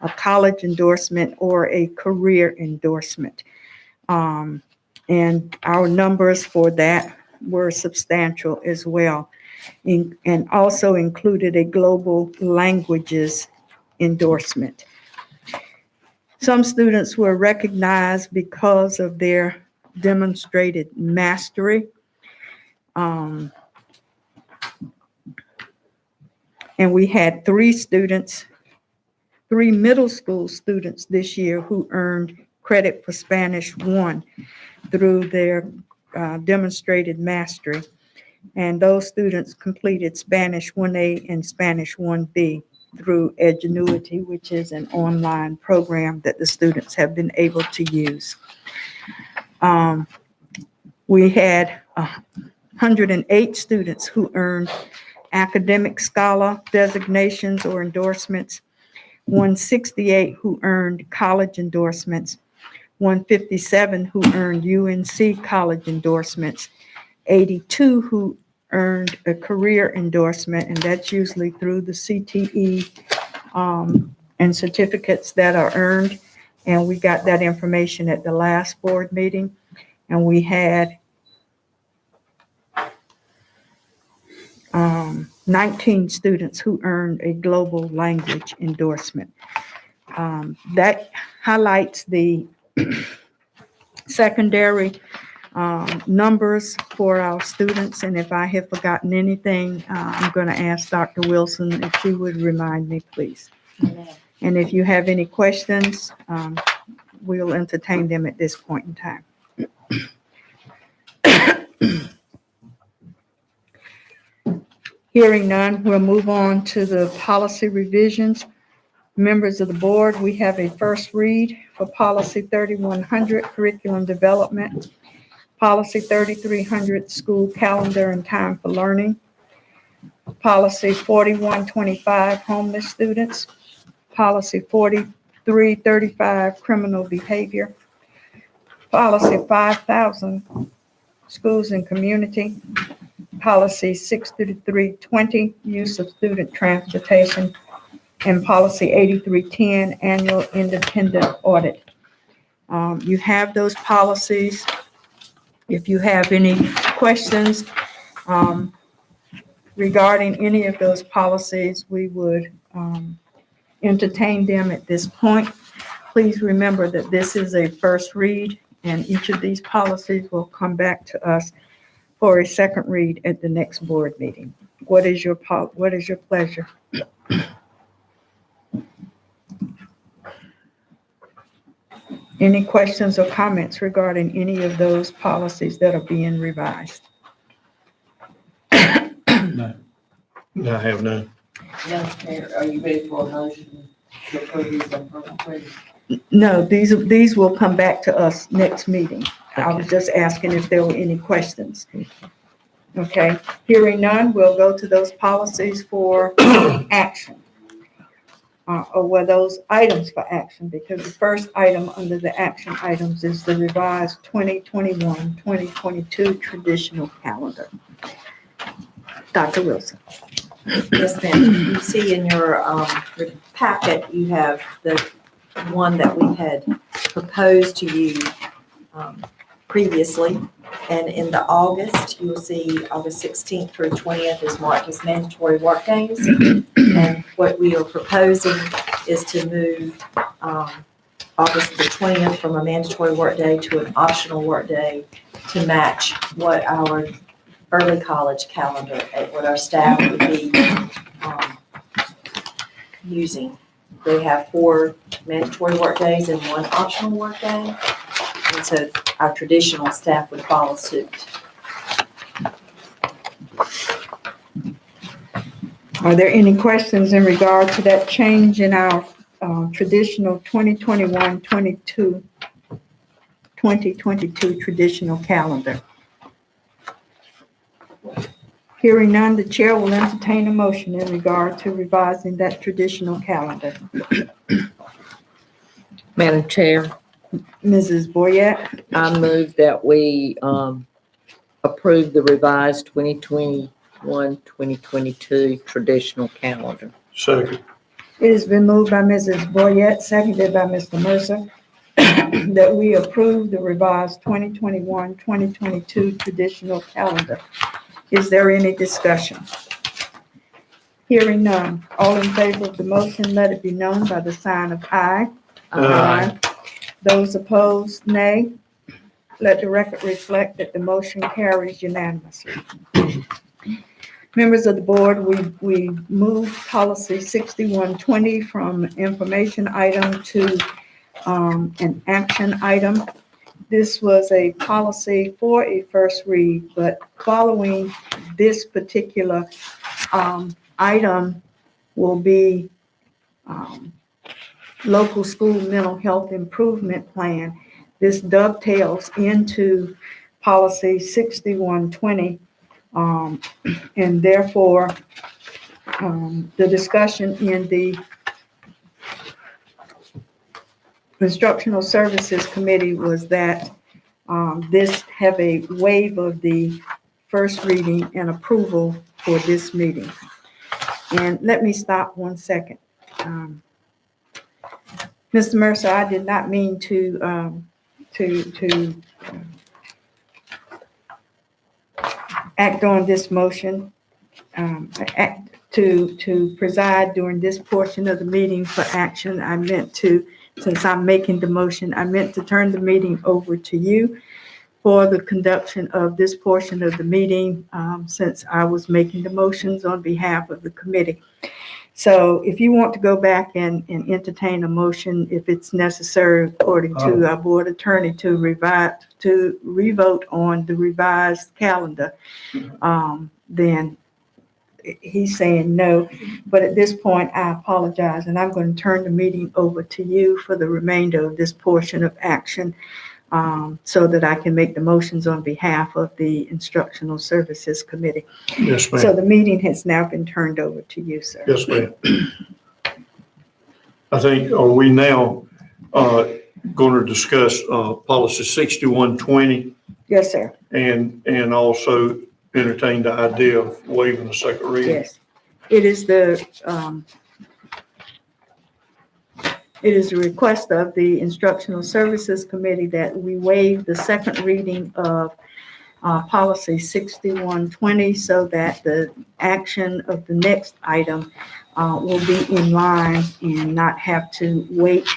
Speaker 1: a college endorsement, or a career endorsement. And our numbers for that were substantial as well, and also included a global languages endorsement. Some students were recognized because of their demonstrated mastery. And we had 3 middle school students this year who earned credit for Spanish 1 through their demonstrated mastery. And those students completed Spanish 1A and Spanish 1B through Edgenuity, which is an online program that the students have been able to use. We had 108 students who earned academic scholar designations or endorsements, 168 who earned college endorsements, 157 who earned UNC college endorsements, 82 who earned a career endorsement, and that's usually through the CTE and certificates that are earned. And we got that information at the last board meeting. And we had 19 students who earned a global language endorsement. That highlights the secondary numbers for our students, and if I have forgotten anything, I'm going to ask Dr. Wilson if she would remind me, please. And if you have any questions, we'll entertain them at this point in time. Hearing none, we'll move on to the policy revisions. Members of the board, we have a first read for policy 3100, curriculum development, policy 3300, school calendar and time for learning, policy 4125, homeless students, policy 4335, criminal behavior, policy 5000, schools and community, policy 63320, use of student transportation, and policy 8310, annual independent audit. You have those policies. If you have any questions regarding any of those policies, we would entertain them at this point. Please remember that this is a first read, and each of these policies will come back to us for a second read at the next board meeting. What is your pleasure? Any questions or comments regarding any of those policies that are being revised?
Speaker 3: I have none.
Speaker 4: Madam Chair, are you ready for a motion to approve these on first reading?
Speaker 1: No, these will come back to us next meeting. I was just asking if there were any questions. Okay, hearing none, we'll go to those policies for action. Or were those items for action, because the first item under the action items is the revised 2021-2022 traditional calendar. Dr. Wilson.
Speaker 9: Yes, ma'am. You see in your packet, you have the one that we had proposed to you previously. And in the August, you'll see August 16th through 20th is marked as mandatory work days. And what we are proposing is to move August the 20th from a mandatory work day to an optional work day to match what our early college calendar, what our staff would be using. They have 4 mandatory work days and 1 optional work day. And so our traditional staff would follow suit.
Speaker 1: Are there any questions in regard to that change in our traditional 2022 traditional calendar? Hearing none, the chair will entertain a motion in regard to revising that traditional calendar.
Speaker 4: Madam Chair,
Speaker 1: Mrs. Boyette,
Speaker 4: I move that we approve the revised 2021-2022 traditional calendar.
Speaker 3: Second.
Speaker 1: it has been moved by Mrs. Boyette, seconded by Mr. Mercer, that we approve the revised 2021-2022 traditional calendar. Is there any discussion? Hearing none. All in favor of the motion, let it be known by the sign of aye.
Speaker 3: Aye.
Speaker 1: Those opposed, nay. Let the record reflect that the motion carries unanimously. Members of the board, we moved policy 6120 from information item to an action item. This was a policy for a first read, but following this particular item will be local school mental health improvement plan. This dovetails into policy 6120, and therefore the discussion in the Instructional Services Committee was that this have a waive of the first reading and approval for this meeting. And let me stop 1 second. Mr. Mercer, I did not mean to act on this motion. to preside during this portion of the meeting for action, I meant to, since I'm making the motion, I meant to turn the meeting over to you for the conduction of this portion of the meeting, since I was making the motions on behalf of the committee. So if you want to go back and entertain a motion, if it's necessary, according to our board attorney, to revote on the revised calendar, then he's saying no. But at this point, I apologize, and I'm going to turn the meeting over to you for the remainder of this portion of action, so that I can make the motions on behalf of the Instructional Services Committee.
Speaker 3: Yes,
Speaker 1: So
Speaker 3: ma'am.
Speaker 1: the meeting has now been turned over to you, sir.
Speaker 3: Yes, ma'am. I think, are we now going to discuss policy 6120
Speaker 1: Yes, sir.
Speaker 3: and also entertain the idea of waiving the second reading?
Speaker 1: Yes. It is the request of the Instructional Services Committee that we waive the second reading of policy 6120 so that the action of the next item will be in line and not have to wait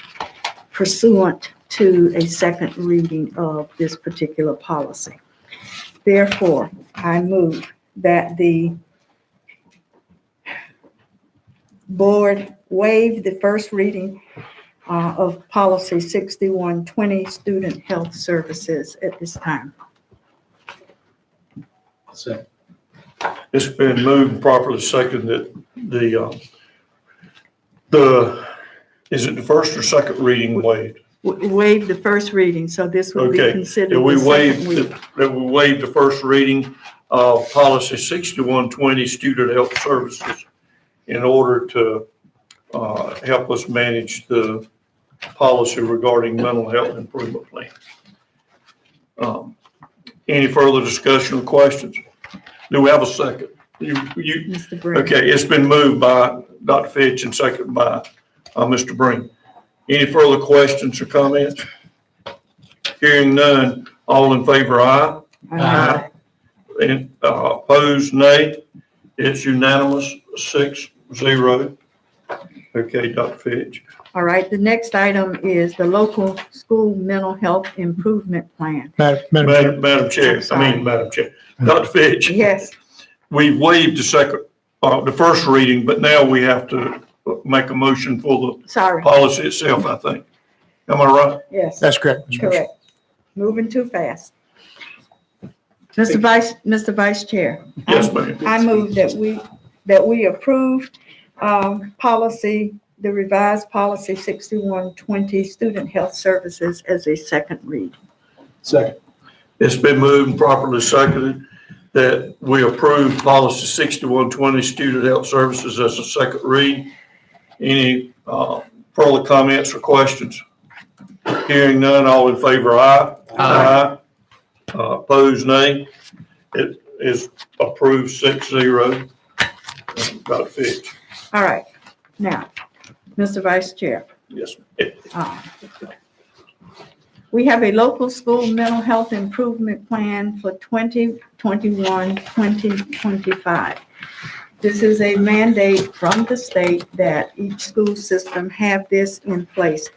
Speaker 1: pursuant to a second reading of this particular policy. Therefore, I move that the board waive the first reading of policy 6120, student health services, at this time.
Speaker 3: It's been moved and properly seconded that is it the first or second reading waived?
Speaker 1: Waive the first reading, so this would be
Speaker 3: Okay,
Speaker 1: considered
Speaker 3: that we
Speaker 1: the second
Speaker 3: waived,
Speaker 1: week.
Speaker 3: that we waived the first reading of policy 6120, student health services, in order to help us manage the policy regarding mental health improvement plan. Any further discussion or questions? Do we have a second? You,
Speaker 1: Mr. Brink.
Speaker 3: okay, it's been moved by Dr. Fitch and seconded by Mr. Brink. Any further questions or comments? Hearing none, all in favor, aye.
Speaker 1: Aye.
Speaker 3: And opposed, nay. It's unanimous, 6-0. Okay, Dr. Fitch.
Speaker 1: All right, the next item is the local school mental health improvement plan.
Speaker 3: Madam Chair, Madam Chair. Dr. Fitch,
Speaker 1: Yes,
Speaker 3: we waived the first reading, but now we have to make a motion for
Speaker 1: sorry,
Speaker 3: the policy itself, I think. Am I right?
Speaker 1: yes,
Speaker 8: That's correct. Mr. Mercer.
Speaker 1: correct. Moving too fast. Mr. Vice Chair.
Speaker 3: Yes, ma'am.
Speaker 1: I move that we approve the revised policy 6120, student health services, as a second read.
Speaker 8: Second.
Speaker 3: It's been moved and properly seconded that we approve policy 6120, student health services, as a second read. Any further comments or questions? Hearing none, all in favor, aye. Aye. Opposed, nay. It is approved 6-0. Dr. Fitch.
Speaker 1: All right, now, Mr. Vice Chair.
Speaker 3: Yes.
Speaker 1: We have a local school mental health improvement plan for 2021, 2025. This is a mandate from the state that each school system have this in place.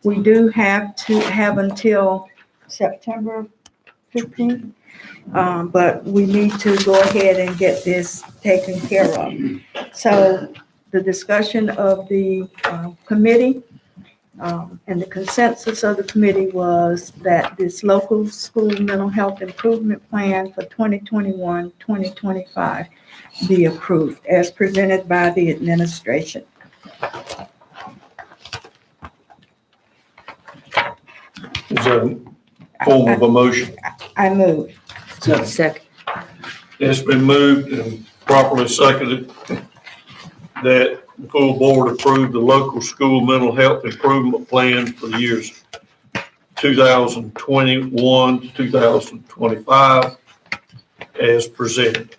Speaker 1: We do have to have until September 15th, but we need to go ahead and get this taken care of. So the discussion of the committee and the consensus of the committee was that this local school mental health improvement plan for 2021, 2025 be approved as presented by the administration.
Speaker 3: Is that a form of a motion?
Speaker 1: I move.
Speaker 2: Second.
Speaker 3: It's been moved and properly seconded that the full board approve the local school mental health improvement plan for the years 2021 to 2025 as presented.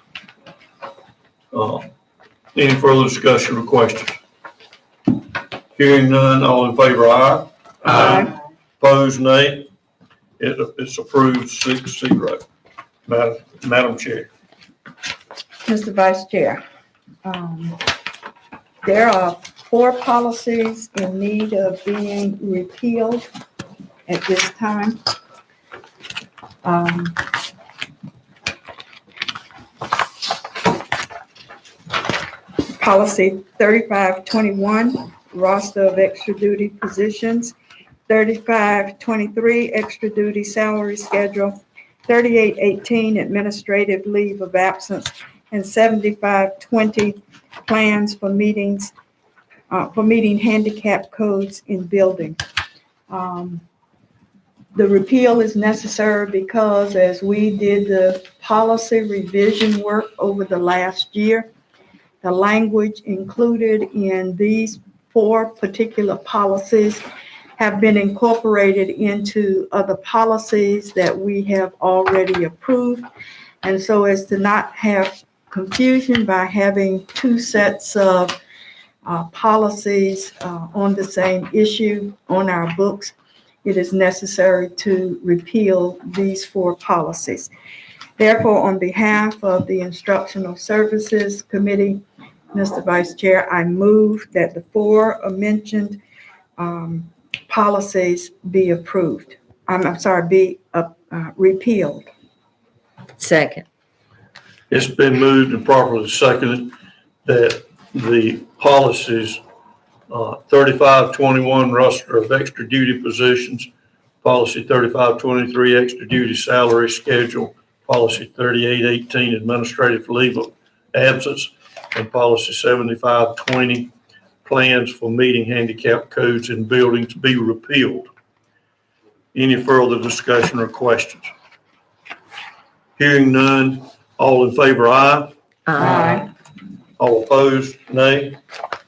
Speaker 3: Any further discussion or questions? Hearing none, all in favor, aye.
Speaker 1: Aye.
Speaker 3: Opposed, nay. It's approved 6-0. Madam Chair.
Speaker 1: Mr. Vice Chair, there are 4 policies in need of being repealed at this time. Policy 3521, roster of extra duty positions, 3523, extra duty salary schedule, 3818, administrative leave of absence, and 7520, plans for meetings, for meeting handicap codes in building. The repeal is necessary because as we did the policy revision work over the last year, the language included in these 4 particular policies have been incorporated into other policies that we have already approved. And so as to not have confusion by having 2 sets of policies on the same issue on our books, it is necessary to repeal these 4 policies. Therefore, on behalf of the Instructional Services Committee, Mr. Vice Chair, I move that the 4 mentioned policies be approved. Be repealed.
Speaker 4: Second.
Speaker 3: It's been moved and properly seconded that the policies, 3521, roster of extra duty positions, policy 3523, extra duty salary schedule, policy 3818, administrative leave of absence, and policy 7520, plans for meeting handicap codes in buildings, be repealed. Any further discussion or questions? Hearing none, all in favor, aye.
Speaker 1: Aye.
Speaker 3: All opposed, nay.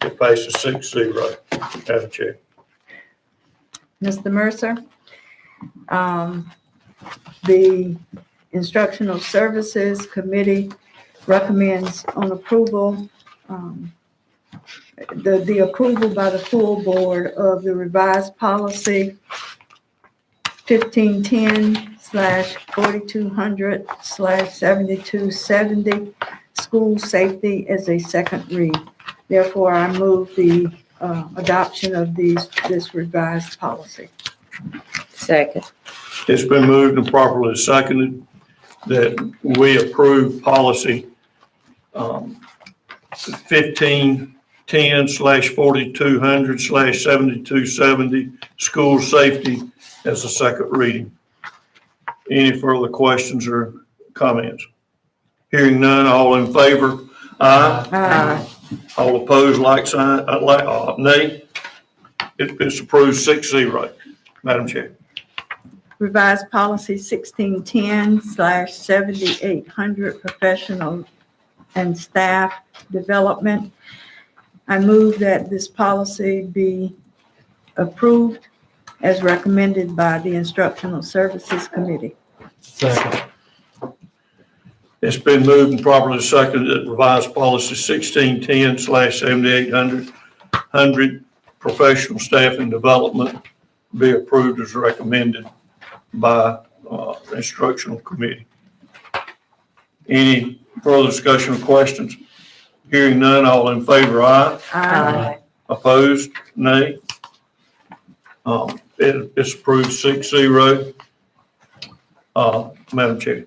Speaker 3: It passes 6-0. Madam Chair.
Speaker 1: Mr. Mercer, the Instructional Services Committee recommends on approval, the approval by the full board of the revised policy 1510/4200/7270, school safety as a second read. Therefore, I move the adoption of this revised policy.
Speaker 4: Second.
Speaker 3: It's been moved and properly seconded that we approve policy 1510/4200/7270, school safety as a second reading. Any further questions or comments? Hearing none, all in favor? Aye.
Speaker 1: Aye.
Speaker 3: All opposed, like sign, nay. It's approved 6-0. Madam Chair.
Speaker 1: Revised policy 1610/7800, professional and staff development. I move that this policy be approved as recommended by the Instructional Services Committee.
Speaker 8: Second.
Speaker 3: It's been moved and properly seconded that revised policy 1610/7800, professional staff and development, be approved as recommended by the Instructional Committee. Any further discussion or questions? Hearing none, all in favor, aye.
Speaker 1: Aye.
Speaker 3: Opposed, nay. It's approved 6-0. Madam Chair.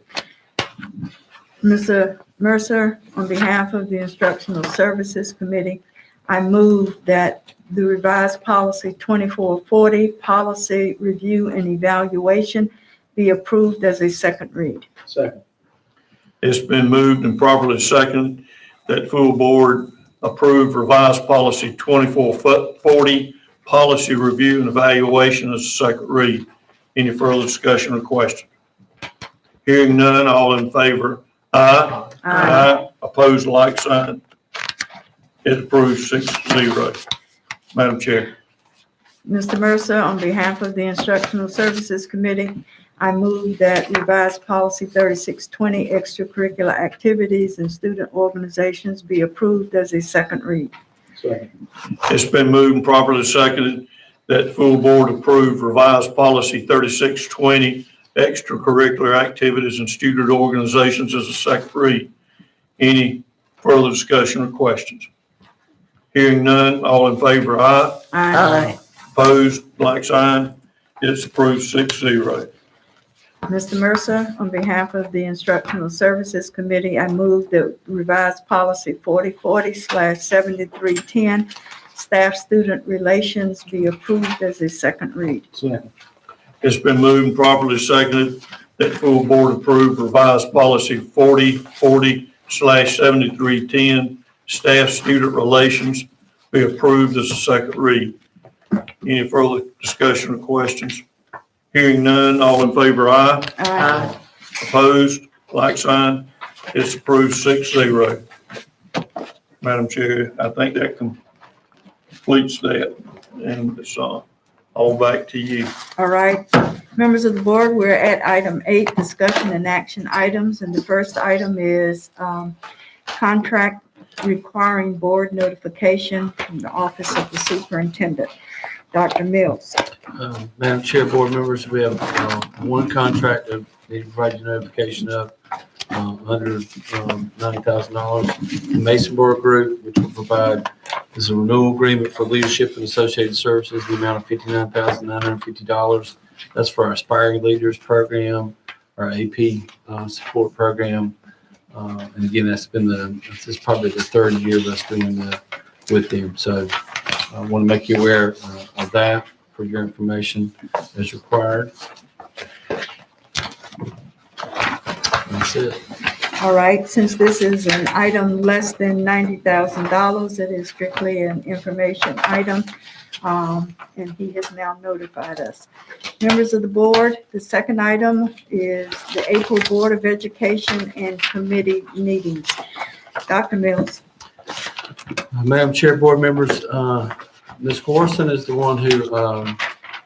Speaker 1: Mr. Mercer, on behalf of the Instructional Services Committee, I move that the revised policy 2440, policy review and evaluation, be approved as a second read.
Speaker 8: Second.
Speaker 3: It's been moved and properly seconded that full board approve revised policy 2440, policy review and evaluation as a second read. Any further discussion or question? Hearing none, all in favor, aye. Aye. Opposed, like sign. It approves 6-0. Madam Chair.
Speaker 1: Mr. Mercer, on behalf of the Instructional Services Committee, I move that revised policy 3620, extracurricular activities and student organizations, be approved as a second read.
Speaker 8: Second.
Speaker 3: It's been moved and properly seconded that full board approve revised policy 3620, extracurricular activities and student organizations as a second read. Any further discussion or questions? Hearing none, all in favor, aye.
Speaker 4: Aye.
Speaker 3: Opposed, like sign. It's approved 6-0.
Speaker 1: Mr. Mercer, on behalf of the Instructional Services Committee, I move that revised policy 4040/7310, staff-student relations, be approved as a second read.
Speaker 3: It's been moved and properly seconded that full board approve revised policy 4040/7310, staff-student relations, be approved as a second read. Any further discussion or questions? Hearing none, all in favor, aye.
Speaker 4: Aye.
Speaker 3: Opposed, like sign. It's approved 6-0. Madam Chair, I think that completes that, and it's all back to you.
Speaker 1: All right, members of the board, we're at item 8, discussion and action items, and the first item is contract requiring board notification from the Office of the Superintendent. Dr. Mills.
Speaker 5: Madam Chair, board members, we have one contract that we provide you notification of under $90,000. The Masonboro Group, which will provide, is a renewal agreement for leadership and associated services, the amount of $59,950. That's for our Aspiring Leaders Program, our AP support program. And again, this is probably the third year of us doing that with them. So I want to make you aware of that for your information as required. That's it.
Speaker 1: All right, since this is an item less than $90,000, it is strictly an information item, and he has now notified us. Members of the board, the second item is the April Board of Education and Committee meetings. Dr. Mills.
Speaker 5: Madam Chair, board members, Ms. Corson is the one who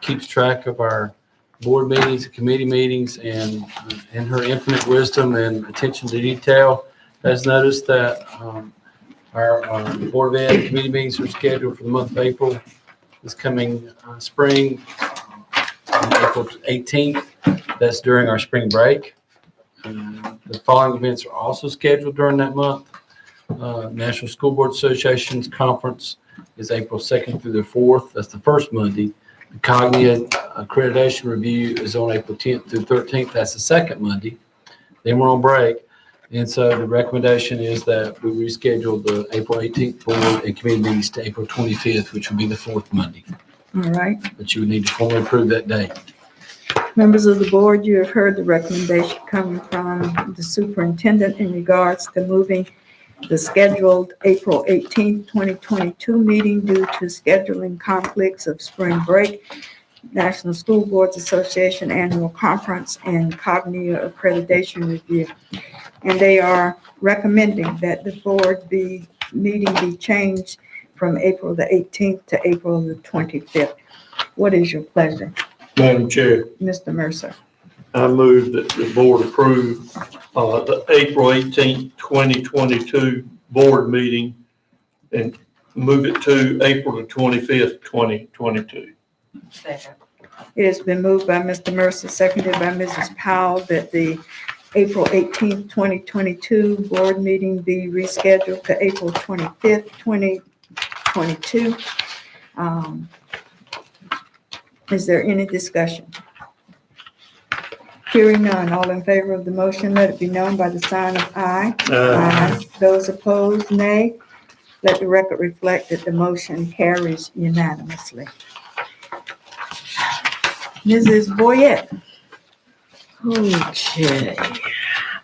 Speaker 5: keeps track of our board meetings, committee meetings, and in her infinite wisdom and attention to detail, has noticed that our Board of Ed committee meetings are scheduled for the month of April. This coming spring, April 18th. That's during our spring break. The following events are also scheduled during that month. National School Board Association's conference is April 2nd through the 4th. That's the first Monday. The Cognia accreditation review is on April 10th through 13th. That's the second Monday. Then we're on break. And so the recommendation is that we reschedule the April 18th board and committee meetings to April 25th, which would be the fourth Monday.
Speaker 1: All right.
Speaker 5: But you would need to formally approve that date.
Speaker 1: Members of the board, you have heard the recommendation coming from the superintendent in regards to moving the scheduled April 18th, 2022 meeting due to scheduling conflicts of spring break, National School Boards Association Annual Conference, and Cognia Accreditation Review. And they are recommending that the board meeting be changed from April the 18th to April the 25th. What is your pleasure,
Speaker 3: Madam Chair,
Speaker 1: Mr. Mercer?
Speaker 3: I move that the board approve the April 18th, 2022 board meeting and move it to April the 25th, 2022.
Speaker 4: Second.
Speaker 1: It has been moved by Mr. Mercer, seconded by Mrs. Powell, that the April 18th, 2022 board meeting be rescheduled to April 25th, 2022. Is there any discussion? Hearing none, all in favor of the motion, let it be known by the sign of aye. Aye. Those opposed, nay. Let the record reflect that the motion carries unanimously. Mrs. Boyette.
Speaker 4: Okay.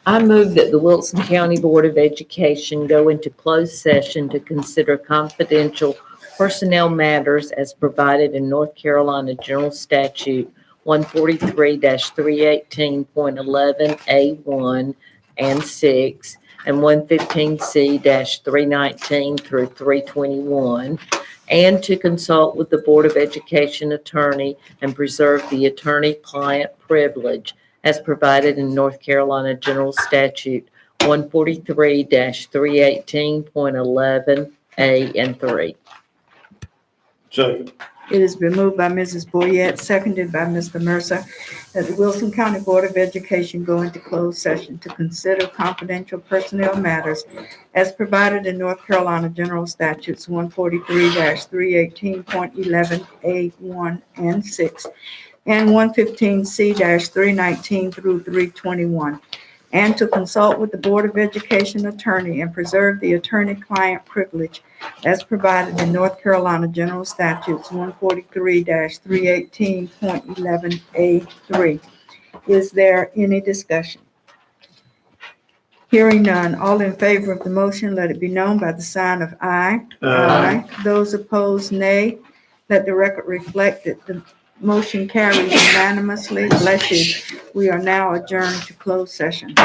Speaker 4: I move that the Wilson County Board of Education go into closed session to consider confidential personnel matters as provided in North Carolina General Statute 143-318.11A1 and 6 and 115C-319 through 321, and to consult with the Board of Education attorney and preserve the attorney-client privilege as provided in North Carolina General Statute 143-318.11A and 3.
Speaker 3: Second.
Speaker 1: It has been moved by Mrs. Boyette, seconded by Mr. Mercer, that the Wilson County Board of Education go into closed session to consider confidential personnel matters as provided in North Carolina General Statutes 143-318.11A1 and 6 and 115C-319 through 321, and to consult with the Board of Education attorney and preserve the attorney-client privilege as provided in North Carolina General Statutes 143-318.11A3. Is there any discussion? Hearing none, all in favor of the motion, let it be known by the sign of aye.
Speaker 3: Aye.
Speaker 1: Those opposed, nay. Let the record reflect that the motion carries unanimously. Bless you. We are now adjourned to closed session.